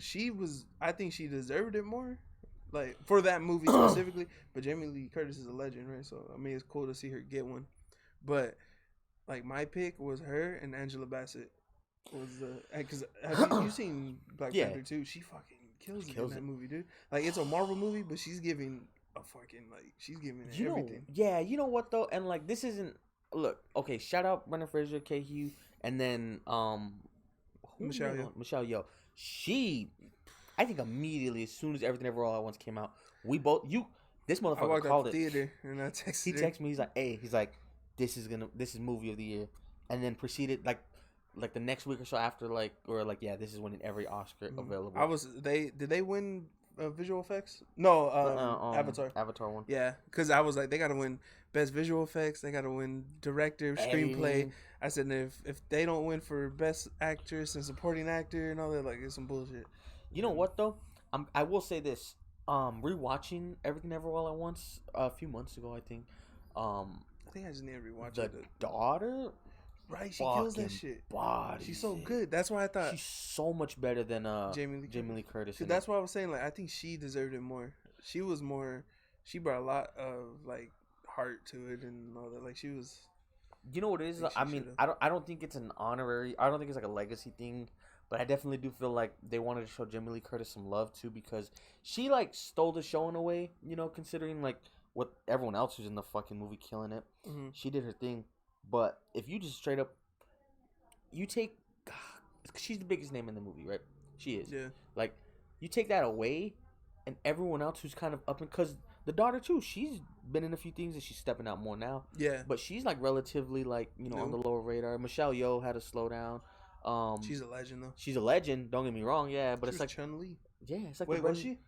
I think she deserved it more, like for that movie specifically. But Jamie Lee Curtis is a legend, right? So I mean, it's cool to see her get one. But like my pick was her and Angela Bassett. Was because have you seen Black Panther 2? She fucking kills it in that movie, dude. Like it's a Marvel movie, but she's giving a fucking she's giving everything. You know what though, and like this isn't. Look, okay. Shout out Brendan Fraser, K-Hugh, and then Michelle Yeoh. She, I think immediately as soon as Everything Ever All at Once came out, this motherfucker called it. Theater and I texted. He texted me. He's like, "Hey, this is movie of the year," and then proceeded like the next week or so after this is winning every Oscar available. Did they win visual effects? No, Avatar one. Yeah, because I was like, they gotta win best visual effects. They gotta win director, screenplay. I said if they don't win for best actress and supporting actor and all that, like it's some bullshit. You know what though? I will say this. Rewatching Everything Ever All at Once a few months ago, I think. I think I just need to rewatch the it. The daughter. Right, she kills that shit. She's so good. That's why I thought she's so much better than Jamie Lee Curtis. That's why I was saying I think she deserved it more. She was more. She brought a lot of heart to it and all that. Like she was. You know what it is? I mean, I don't think it's an honorary. I don't think it's like a legacy thing, but I definitely do feel like they wanted to show Jamie Lee Curtis some love too because she stole the show in a way. You know, considering what everyone else who's in the fucking movie killing it, she did her thing. But if you just straight up, she's the biggest name in the movie, right? She is. Yeah. You take that away, and everyone else who's kind of up because the daughter too, she's been in a few things and she's stepping out more now. Yeah. But she's relatively on the lower radar. Michelle Yeoh had to slow down. She's a legend though. She's a legend. Don't get me wrong. Yeah, but it's like Chun-Li. Yeah, it's like wait, was she?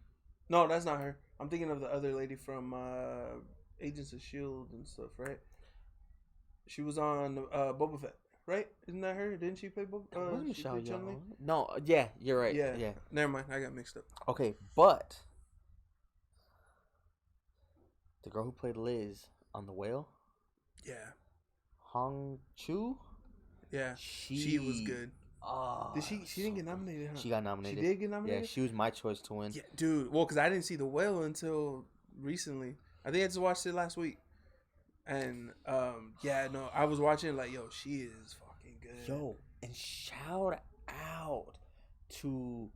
No, that's not her. I'm thinking of the other lady from Agents of S.H.I.E.L.D. and stuff, right? She was on Boba Fett, right? Isn't that her? Didn't she play Boba Fett? Michelle Yeoh. No, yeah, you're right. Yeah. Never mind, I got mixed up. Okay, but the girl who played Liz on the whale. Yeah. Hong Chu. Yeah. She was good. Oh, She didn't get nominated, huh? She got nominated. She did get nominated? Yeah, she was my choice to win. Yeah, dude. Well, because I didn't see The Whale until recently. I think I just watched it last week. And, yeah, no, I was watching like, yo, she is fucking good. Yo, and shout out to...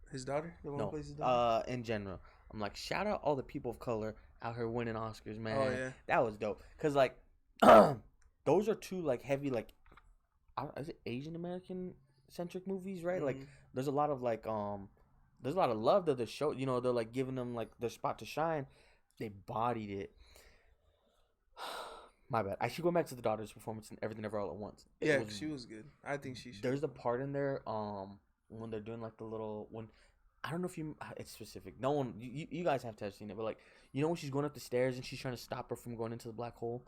His daughter? The one who plays his daughter? In general. I'm like, shout out all the people of color out here winning Oscars, man. Oh, yeah. That was dope. Because, like, those are two, like, heavy, like, is it Asian American centric movies, right? Mm-hmm. Like, there's a lot of like there's a lot of love that the show, you know, they're like giving them like their spot to shine. They bodied it. My bad. I should go back to the daughter's performance and Everything Ever All at Once. Yeah, she was good. I think she should. There's a part in there when they're doing like the little when I don't know if it's specific. No one you guys have to have seen it, but like you know when she's going up the stairs and she's trying to stop her from going into the black hole,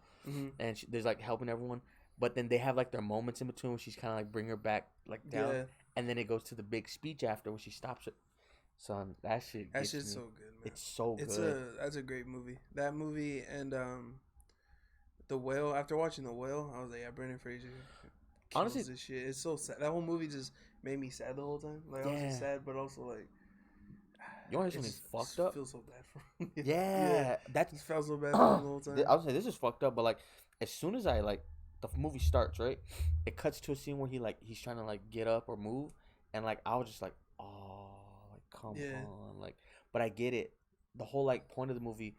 and there's like helping everyone. But then they have like their moments in between where she's kind of like bring her back like down, and then it goes to the big speech after where she stops it. Son, that shit's so good, man. It's so good. That's a great movie. That movie and The Whale. After watching The Whale, I was like, yeah, Brendan Fraser kills Honestly, this shit. It's so sad. That whole movie just made me sad the whole time. Like I was just sad, but also like. You want to hear something fucked up? I feel so bad for him. Yeah, that just felt so bad for him the whole time. I was like, this is fucked up, but like, as soon as I like. The movie starts, right? It cuts to a scene where he's trying to like get up or move, and like I was just like, oh, like come on, like. But I get it. The whole like point of the movie.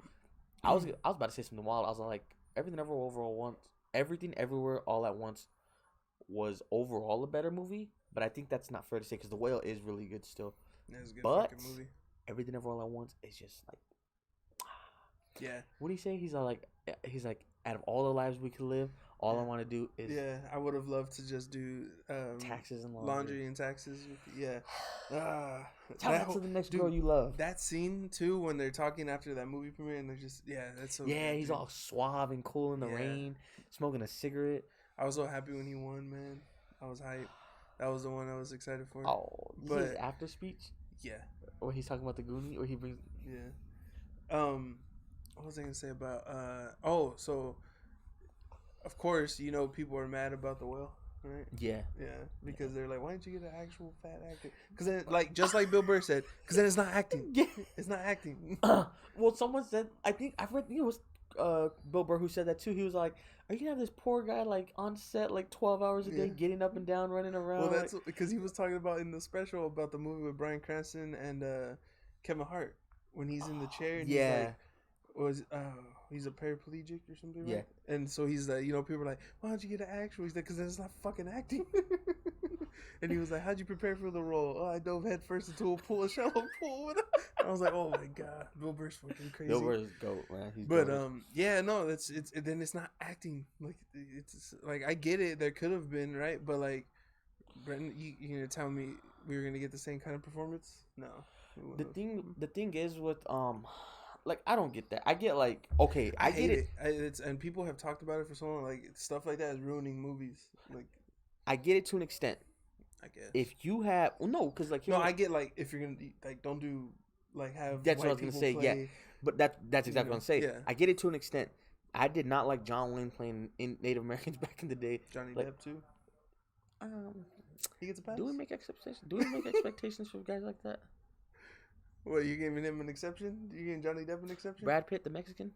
I was about to say something wild. I was like, Everything Everywhere All at Once was overall a better movie, but I think that's not fair to say because The Whale is really good still. Yeah, it's a good but fucking movie. Everything Ever All at Once is just like. Yeah. What do you say? He's like, out of all the lives we could live, all I want to do is. Yeah, I would have loved to just do taxes and laundry and taxes. Yeah. Tell that to the next girl you love. That scene too, when they're talking after that movie premiere, and they're just that's so. Yeah, good, he's dude. all suave and cool in the rain, smoking a cigarette. I was so happy when he won, man. I was hyped. That was the one I was excited for. Oh, but his after speech. Yeah. Or he's talking about the Goonie, or he brings. Yeah. What was I gonna say about? So, of course, you know people are mad about The Whale, right? Yeah. Yeah, because they're like, why didn't you get an actual fat actor? Because then, like, just like Bill Burr said, because then it's not acting. Yeah, it's not acting. Well, someone said, I read, it was Bill Burr who said that too. He was like, are you gonna have this poor guy like on set like 12 hours a day, getting up and down, running around? Well, that's because he was talking about in the special about the movie with Bryan Cranston and Kevin Hart when he's in the chair and he's like. He's a paraplegic or something, right? Yeah. And so he's like, people are like, why don't you get an actual? He's like, because that's not fucking acting. And he was like, how'd you prepare for the role? Oh, I dove head first into a pool, a shallow pool. I was like, oh my god, Bill Burr's fucking crazy. Bill Burr's goat, man. He's but then it's not acting. Like it's like I get it. There could have been, right? But like, Brendan, you gonna tell me we were gonna get the same kind of performance? No. The thing is with like I don't get that. I get like okay, I get it. And people have talked about it for so long. Like stuff like that is ruining movies. Like I get it to an extent. I guess if you have because like I get like if you're gonna like don't do like have that's what I was gonna say. Yeah, but that's exactly what I'm saying. Yeah. I get it to an extent. I did not like John Wayne playing in Native Americans back in the day. Johnny Depp too. He gets a pass. Do we make expectations for guys like that? What, you giving him an exception? You giving Johnny Depp an exception? Brad Pitt, the Mexican?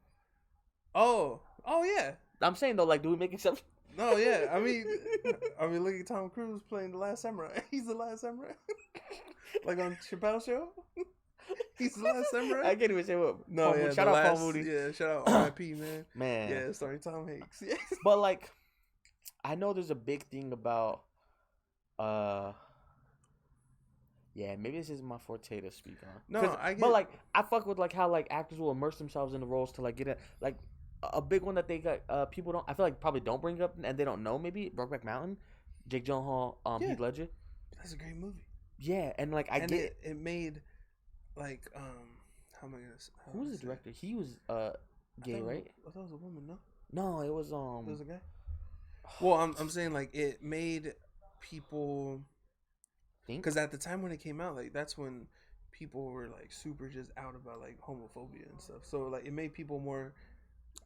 Oh yeah. I'm saying though, like, do we make exceptions? No, yeah. I mean, look at Tom Cruise playing The Last Samurai. He's the Last Samurai. Like on Chappelle's show. He's the Last Samurai. I can't even say what. No, yeah. Shout out Paul Moody. Yeah, shout out R.I.P. Man. Man. Yeah, starring Tom Hanks. Yeah. But like, I know there's a big thing about. Yeah, maybe this isn't my forte to speak on. No, I get. But like, I fuck with like how like actors will immerse themselves in the roles to like get it. Like a big one that they got. People don't. I feel like probably don't bring up and they don't know. Maybe Brokeback Mountain, Jake Gyllenhaal, Heath Ledger. That's a great movie. Yeah, and like it made like how am I gonna? Who was the director? He was gay, right? I thought it was a woman. No. No, it was It was a guy. Well, I'm saying like it made people. Because at the time when it came out, like that's when people were like super just out about like homophobia and stuff. So like it made people more,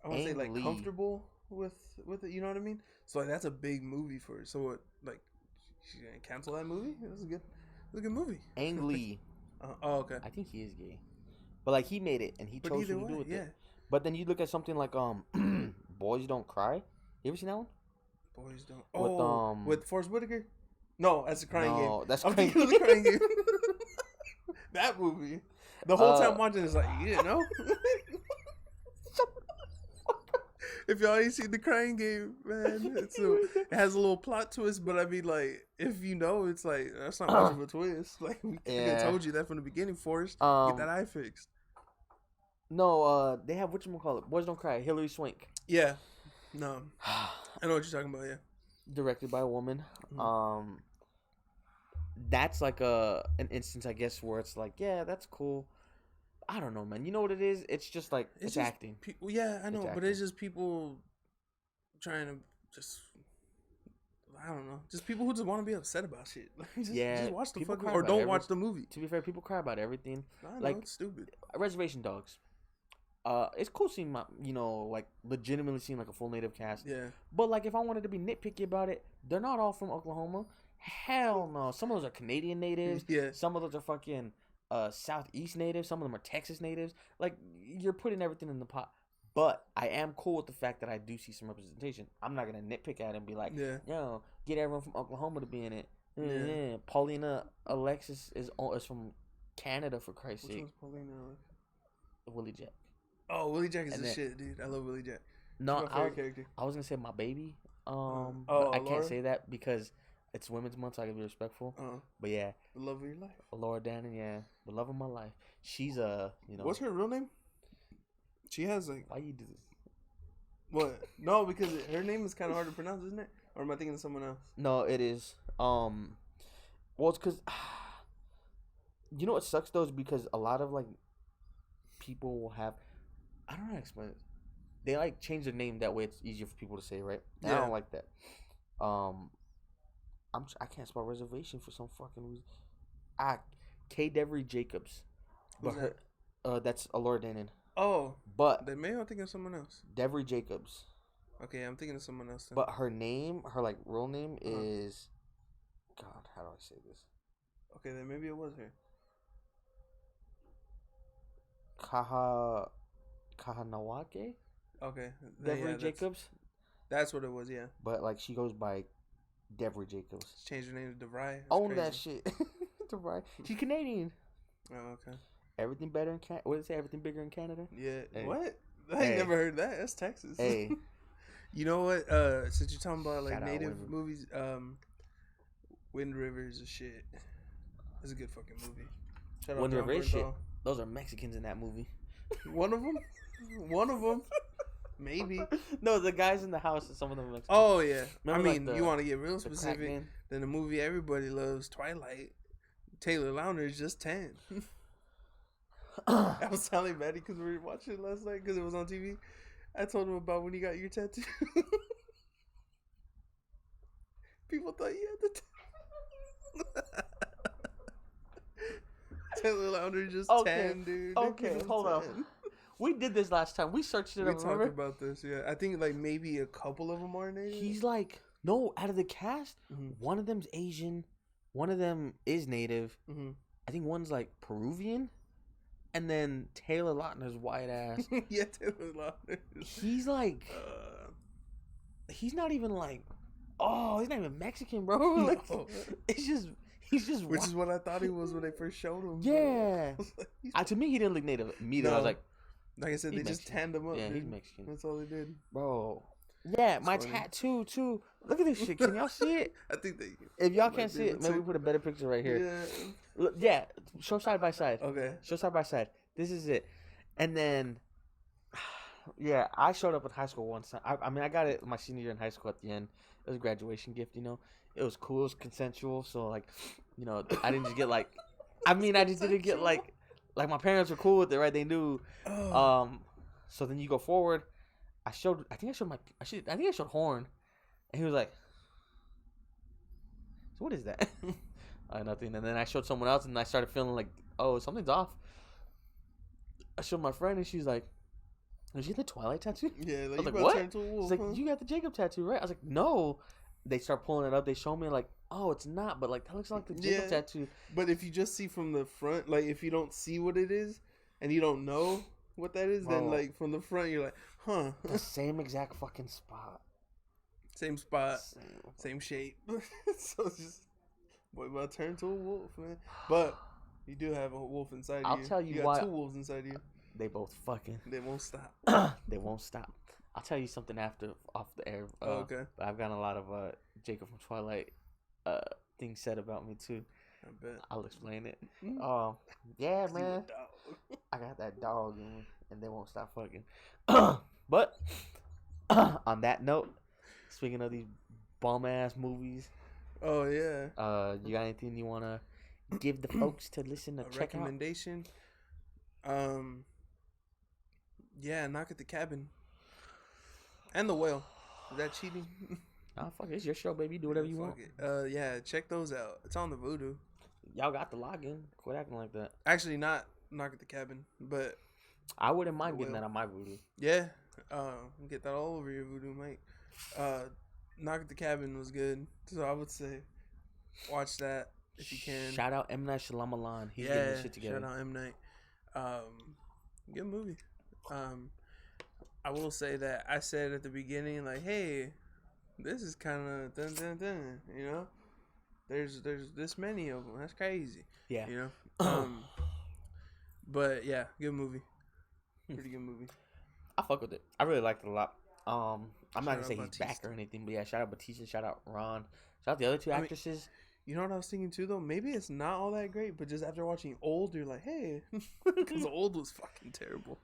I want to say like comfortable with it. You know what I mean? So like that's a big movie for it. So what, like she's gonna cancel that movie? It was a good movie. Ang Lee. Oh, okay. I think he is gay, but like he made it and he chose who to do with it. But then you look at something like Boys Don't Cry. You ever seen that one? Boys Don't. With Forrest Whitaker. No, that's a crying game. No, that's Crying Game. That movie. The whole time watching is like, you didn't know? If y'all ain't seen the Crying Game, man, it has a little plot twist, but I mean, like, if you know, it's like, that's not much of a twist. Like, I told you that from the beginning, Forrest. Get that eye fixed. No, they have, whatchamacallit, Boys Don't Cry, Hilary Swank. Yeah. No. I know what you're talking about, yeah. Directed by a woman. Mm-hmm. That's like an instance, I guess, where it's like, yeah, that's cool. I don't know, man. You know what it is? It's just like it's just acting. Yeah, I know, but it's just people trying to just, I don't know, just people who just want to be upset about shit. Like, just watch the fucking or don't watch the movie. To be fair, people cry about everything. I know, like it's stupid. Reservation Dogs. It's cool seeing like legitimately seeing like a full native cast. Yeah. But like if I wanted to be nitpicky about it, they're not all from Oklahoma. Hell no. Some of those are Canadian natives. Yeah. Some of those are fucking Southeast natives. Some of them are Texas natives. Like you're putting everything in the pot. But I am cool with the fact that I do see some representation. I'm not gonna nitpick at it and be like, yo, get everyone from Oklahoma to be in it. Yeah. Paulina Alexis is from Canada, for Christ's sake. Which one's Paulina Alexis? Willie Jack. Oh, Willie Jack is the shit, dude. I love Willie Jack. No, I was gonna say my baby. But I can't say that because it's Women's Month, so I gotta be respectful. But yeah, the love of your life, Laura Dannon. Yeah, the love of my life. She's What's her real name? She has like. Why you do this? What? No, because her name is kind of hard to pronounce, isn't it? Or am I thinking of someone else? No, it is. Well, it's because you know what sucks though is because a lot of like people will have. I don't know how to explain it. They like change their name that way it's easier for people to say, right? And I don't like that. I can't spell reservation for some fucking reason. K. Devery Jacobs. Who's but that's Laura Dannon. Oh. But then maybe I'm thinking of someone else. Devery Jacobs. Okay, I'm thinking of someone else then. But her name, her like real name is God, how do I say this? Okay, then maybe it was her. Kahanawake? Okay. Devery Jacobs? That's what it was, yeah. But like she goes by Devery Jacobs. Changed her name to DeVry. Own that shit. DeVry. She's Canadian. Oh, okay. Everything better in Canada. What did it say? Everything bigger in Canada? Yeah. Hey. What? I ain't never heard that. That's Texas. Hey. You know what? Since you're talking about like native movies, Wind River is a shit. It's a good fucking movie. Wind River is shit. Those are Mexicans in that movie. One of them? One of them? Maybe. No, the guys in the house, some of them are Mexican. Oh, yeah. Remember, I mean, you want to get real specific, then the movie everybody loves, Twilight. Taylor Lautner is just 10. I was telling Maddie because we were watching it last night because it was on TV. I told him about when you got your tattoo. People thought you had the Taylor Lautner just 10, dude. Okay, hold on. We did this last time. We searched it up. We talked about this, yeah. I think like maybe a couple of them are native. He's like, no, out of the cast, one of them's Asian, one of them is native. I think one's like Peruvian. And then Taylor Lautner's white ass. Yeah, Taylor Lautner. He's like, he's not even like, he's not even Mexican, bro. Like, no. he's just. Which is what I thought he was when they first showed him. Yeah. To me, he didn't look native. Me, though, I was like I said, they Mexican. just tanned him up. Yeah, dude. he's Mexican. That's all they did, bro. Yeah, that's my tattoo too. Look at this shit. Can y'all see it? I think they. If y'all can't see it, maybe we put a better picture right here. Yeah. Look, yeah. Show side by side. Okay. Show side by side. This is it. And then, yeah, I showed up at high school once. I mean, I got it my senior year in high school at the end. It was a graduation gift, you know. It was cool. It was consensual. So, like, you know, I didn't just get, like, I just didn't get, like my parents were cool with it, right? They knew. So then you go forward. I think I showed Horn. And he was like, so what is that? Nothing. And then I showed someone else, and I started feeling like oh, something's off. I showed my friend, and she's like, "Is you the Twilight tattoo?" Yeah, like, I was you like, about "What?" to turn into a wolf, She's like, huh? "You got the Jacob tattoo, right?" I was like, "No." They start pulling it up. They show me like, "Oh, it's not," but like that looks like the Jacob tattoo. But if you just see from the front, like if you don't see what it is and you don't know what that is, then Bro. like from the front you're like, huh? The same exact fucking spot. Same spot, same shape. So it's just, boy, about to turn into a wolf, man. But you do have a wolf inside of you. I'll tell you got why. 2 wolves inside of you. They both fucking. They won't stop. They won't stop. I'll tell you something after off the air. Okay. But I've gotten a lot of Jacob from Twilight things said about me too. I bet. I'll explain it. Mm. Yeah, man. I got that dog in me, and they won't stop fucking. But on that note, speaking of these bum ass movies, Oh yeah. you got anything you wanna give the folks to listen to check out? Recommendation. Yeah, Knock at the Cabin. And The Whale. Is that cheating? Oh fuck, it's your show, baby. Do whatever you want. It. Yeah, check those out. It's on the Voodoo. Y'all got the login. Quit acting like that. Actually, not Knock at the Cabin, but I wouldn't mind getting that on my Voodoo. yeah, get that all over your Voodoo, mate. Knock at the Cabin was good, so I would say watch that if you can. Shout out M Night Shyamalan. He's getting this shit together. Shout out M Night. Good movie. I will say that I said at the beginning, like, hey, this is kind of dun dun dun, you know. There's this many of them. That's crazy. Yeah. You know. But yeah, good movie. Pretty good movie. I fuck with it. I really liked it a lot. I'm not gonna say he's Batista. back or anything, but yeah, shout out Batista, shout out Ron, shout out the other two actresses. You know what I was thinking too, though? Maybe it's not all that great, but just after watching Old, you're like, hey, because Old was fucking terrible.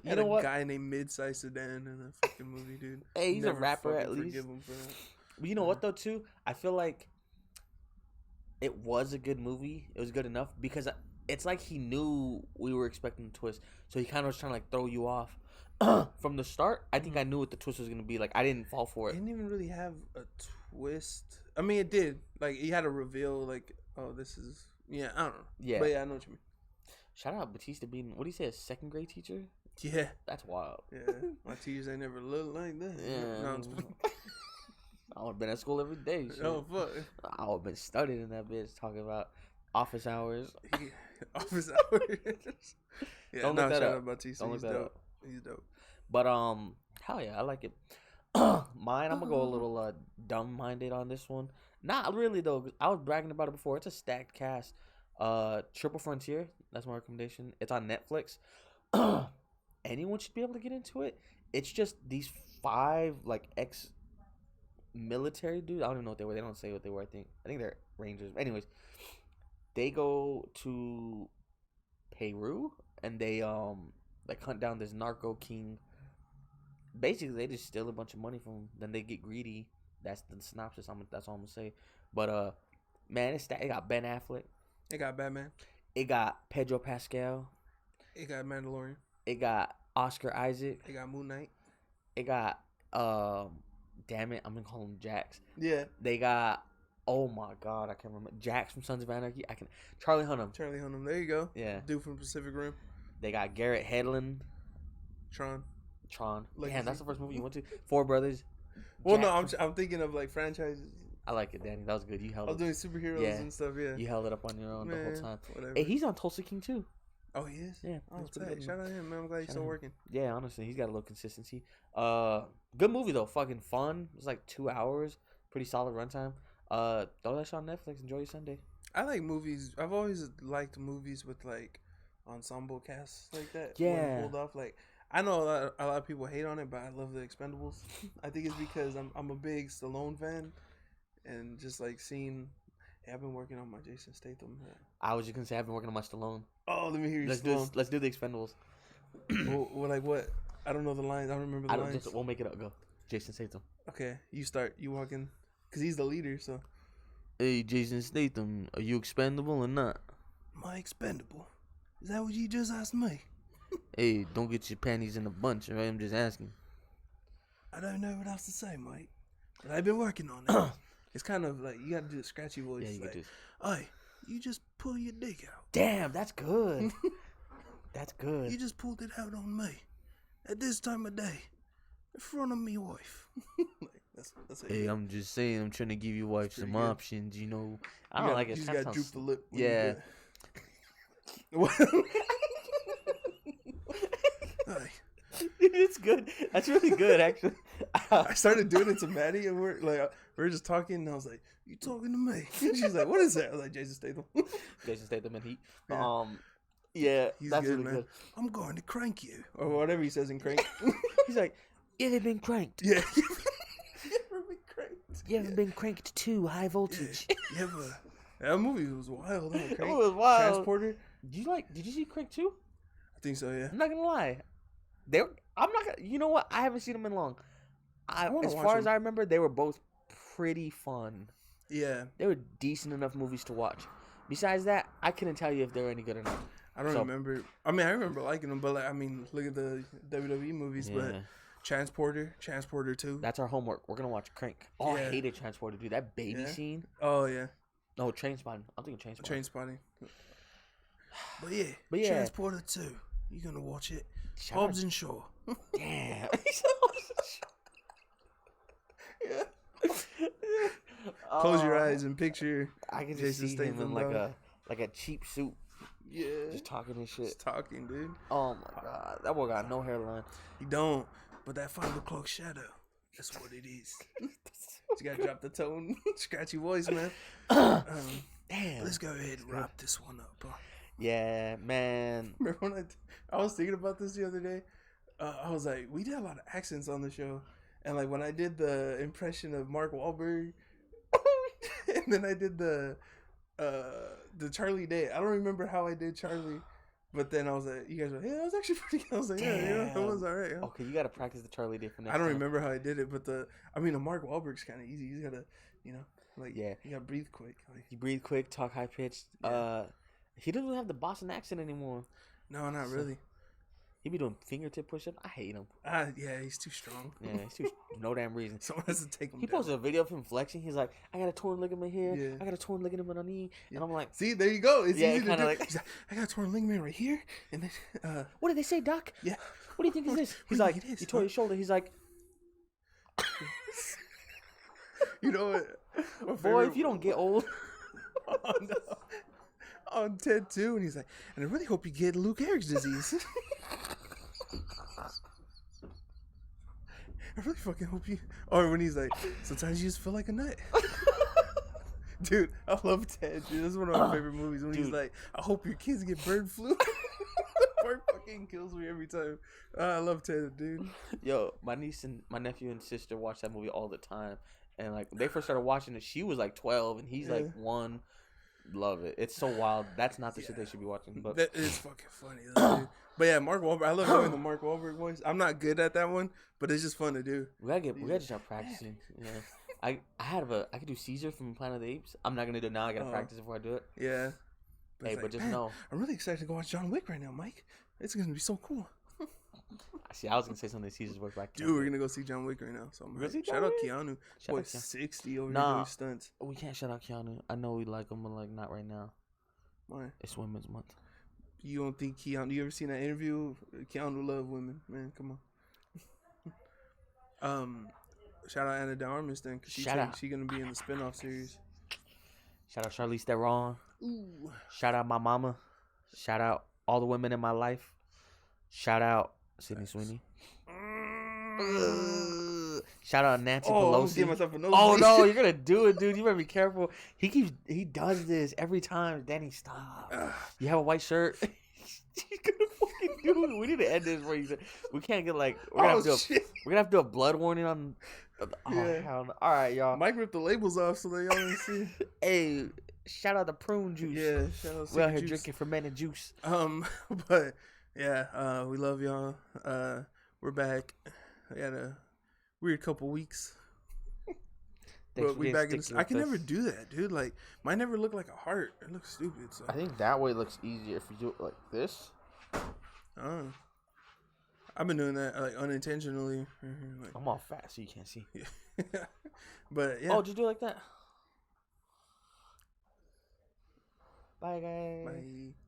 You know what? A guy named Midsize Sedan in a fucking movie, dude. Hey, he's Never a rapper at fucking least. forgive him for that. But you know what though too? I feel like it was a good movie. It was good enough because it's like he knew we were expecting a twist, so he kind of was trying to like throw you off from the start. I think I knew what the twist was gonna be. Like I didn't fall for It it. didn't even really have a twist. I mean, it did. Like he had a reveal. Like, oh, this is I don't know. Yeah, but yeah, I know what you mean. Shout out Batista being what do you say, a second grade teacher? Yeah, That's wild. yeah. My teachers ain't never looked like that. Yeah. No, I would have been at school every day. Shit. oh fuck. I would have been studying in that bitch talking about office hours. Office hours. Yeah, Don't look that shout up. out Batista. Don't He's look that dope. up. He's dope. But hell yeah, I like it. Mine, I'm gonna go a little dumb-minded on this one. Not really though. 'Cause I was bragging about it before. It's a stacked cast. Triple Frontier. That's my recommendation. It's on Netflix. Anyone should be able to get into it. It's just these 5 like ex-military dudes. I don't even know what they were. They don't say what they were. I think they're Rangers. Anyways, they go to Peru and they like hunt down this narco king. Basically, they just steal a bunch of money from him. Then they get greedy. That's the synopsis. That's all I'm gonna say. But man, it got Ben Affleck. It got Batman. It got Pedro Pascal. It got Mandalorian. It got Oscar Isaac. It got Moon Knight. It got damn it, I'm gonna call him Jax. Yeah. They got oh my god, I can't remember Jax from Sons of Anarchy. Charlie Hunnam. Charlie Hunnam. There you go. Yeah. Dude from Pacific Rim. They got Garrett Hedlund. Tron. Damn, that's the first movie you went to. 4 Brothers. Well, no, I'm thinking of like franchises. I like it, Danny. That was good. You held I was it. doing superheroes and stuff. Yeah. You held it up on your own the whole time. Whatever. Hey, he's on Tulsa King too. Oh, he is. Yeah. Oh, that's pretty tight. good. Shout out to him, man. I'm glad he's still working. Yeah, honestly, he's got a little consistency. Good movie though. Fucking fun. It's like 2 hours. Pretty solid runtime. Throw that shit on Netflix. Enjoy your Sunday. I like movies. I've always liked movies with like ensemble casts like that. Yeah. Pulled off. Like I know a lot of people hate on it, but I love the Expendables. I think it's because I'm a big Stallone fan, and just like seeing. Hey, I've been working on my Jason Statham. I was just gonna say I've been working on my Stallone. Oh, let me hear you. Let's do the Expendables. well, like what? I don't know the lines. I don't remember the lines. We'll make it up. Go, Jason Statham. Okay, you start. You walk in, cause he's the leader. So. Hey, Jason Statham, are you expendable or not? My expendable? Is that what you just asked me? Hey, don't get your panties in a bunch, alright? I'm just asking. I don't know what else to say, mate. But I've been working on it. It's kind of like you got to do a scratchy voice. Yeah, you like, can do. Hey, You just pull your dick out. Damn, that's good. That's good. You just pulled it out on me at this time of day in front of me wife. That's hey, I'm just saying, I'm trying to give your wife some options, you know. I don't like it. You just gotta droop the lip. Yeah. It's good. That's really good, actually. I started doing it to Maddie, and we were just talking, and I was like, "You talking to me?" And she's like, "What is that?" I was like, "Jason Statham." Jason Statham and Heat. Yeah. He's that's good, really man. good. I'm going to crank you, or whatever he says in Crank. He's like, "You ever been cranked?" Yeah. You ever been cranked? You ever been cranked too? High voltage. Yeah. You ever? That movie was wild. Huh? It was wild. Transporter. Did you see Crank 2? I think so. Yeah. I'm not gonna lie. I'm not gonna. You know what? I haven't seen them in long. As far as I remember, they were both pretty fun. Yeah. They were decent enough movies to watch. Besides that, I couldn't tell you if they were any good or not. I don't remember. I mean, I remember liking them, but look at the WWE movies. Yeah. But Transporter 2. That's our homework. We're gonna watch Crank. Oh, I hated Transporter, dude. That baby scene. Oh yeah. No, Trainspotting. I'm thinking Trainspotting. But yeah. Transporter 2. You're gonna watch it. Hobbs and Shaw. Damn. Yeah. Close your eyes and picture. I can just see him in like a cheap suit. Yeah. Just talking and shit. Just talking, dude. Oh my god. That boy got no hairline. He don't. But that 5 o'clock shadow. That's what it is. You gotta drop the tone. Scratchy voice, man. Damn. Let's go ahead and wrap this one up. Huh? Yeah, man. Remember when I was thinking about this the other day? I was like, we did a lot of accents on the show. And like when I did the impression of Mark Wahlberg, and then I did the Charlie Day. I don't remember how I did Charlie, but then I was like, you guys were like, yeah, that was actually pretty good. I was like, yeah, that was alright. Huh? Okay, you gotta practice the Charlie Day for next I don't time. remember how I did it, but the Mark Wahlberg's kind of easy. You gotta, you gotta breathe quick. You breathe quick, talk high pitched. Yeah. He doesn't have the Boston accent anymore. No, not really. He be doing fingertip push-ups. I hate him. Yeah, he's too strong. Yeah, he's too no damn reason. Someone has to take him. He posted a video of him flexing. He's like, I got a torn ligament here. Yeah. I got a torn ligament on my knee. Yeah. And I'm like, see, there you go. It's easy to do. Like, I got a torn ligament right here. And then, what did they say, Doc? Yeah. What do you think is this? He's like, you tore your shoulder. He's like, you know what? Boy, if you don't get old. Oh, no. On TED too, and he's like, and I really hope you get Lou Gehrig's disease. I really fucking hope you. Or when he's like, sometimes you just feel like a nut. Dude, I love Ted. Dude, that's one of my favorite movies. When he's like, I hope your kids get bird flu. That part fucking kills me every time. I love Ted, dude. Yo, my niece and my nephew and sister watch that movie all the time, and like when they first started watching it, she was like 12, and he's like 1. Love it. It's so wild. That's not the shit they should be watching. But that is fucking funny, though, dude. But yeah, Mark Wahlberg. I love doing the Mark Wahlberg voice. I'm not good at that one, but it's just fun to do. We gotta start practicing. Yeah. I could do Caesar from Planet of the Apes. I'm not gonna do it now. I gotta practice before I do it. Yeah. But just know, I'm really excited to go watch John Wick right now, Mike. It's gonna be so cool. See, I was gonna say something Caesar's work back. Dude, we're gonna go see John Wick right now. So shout out Keanu. Boy, 60 over here doing stunts. We can't shout out Keanu. I know we like him, but like not right now. Why? It's Women's Month. You don't think Keanu? You ever seen that interview? Keanu love women, man. Come on. Shout out Anna de Armas then, cause she's gonna be in the spinoff series. Shout out Charlize Theron. Ooh. Shout out my mama. Shout out all the women in my life. Shout out Sydney Sweeney. Shout out Nancy Pelosi. Oh no, you're gonna do it, dude. You better be careful. He does this every time. Danny, stop. You have a white shirt. He's gonna fucking do it. We need to end this where we can't get like we're gonna have to do a blood warning on. Hell no. All right, y'all. Mike ripped the labels off so they all can see. Hey, shout out the prune juice. Yeah, shout out. We're out here drinking fermented juice. But yeah, we love y'all. We're back. I had a weird couple weeks. But we back in I can never do that, dude. Like, mine never look like a heart. It looks stupid. So. I think that way looks easier if you do it like this. Oh. I've been doing that like unintentionally. Like, I'm all fat so you can't see. Yeah. But yeah. Oh, just do it like that. Bye, guys. Bye.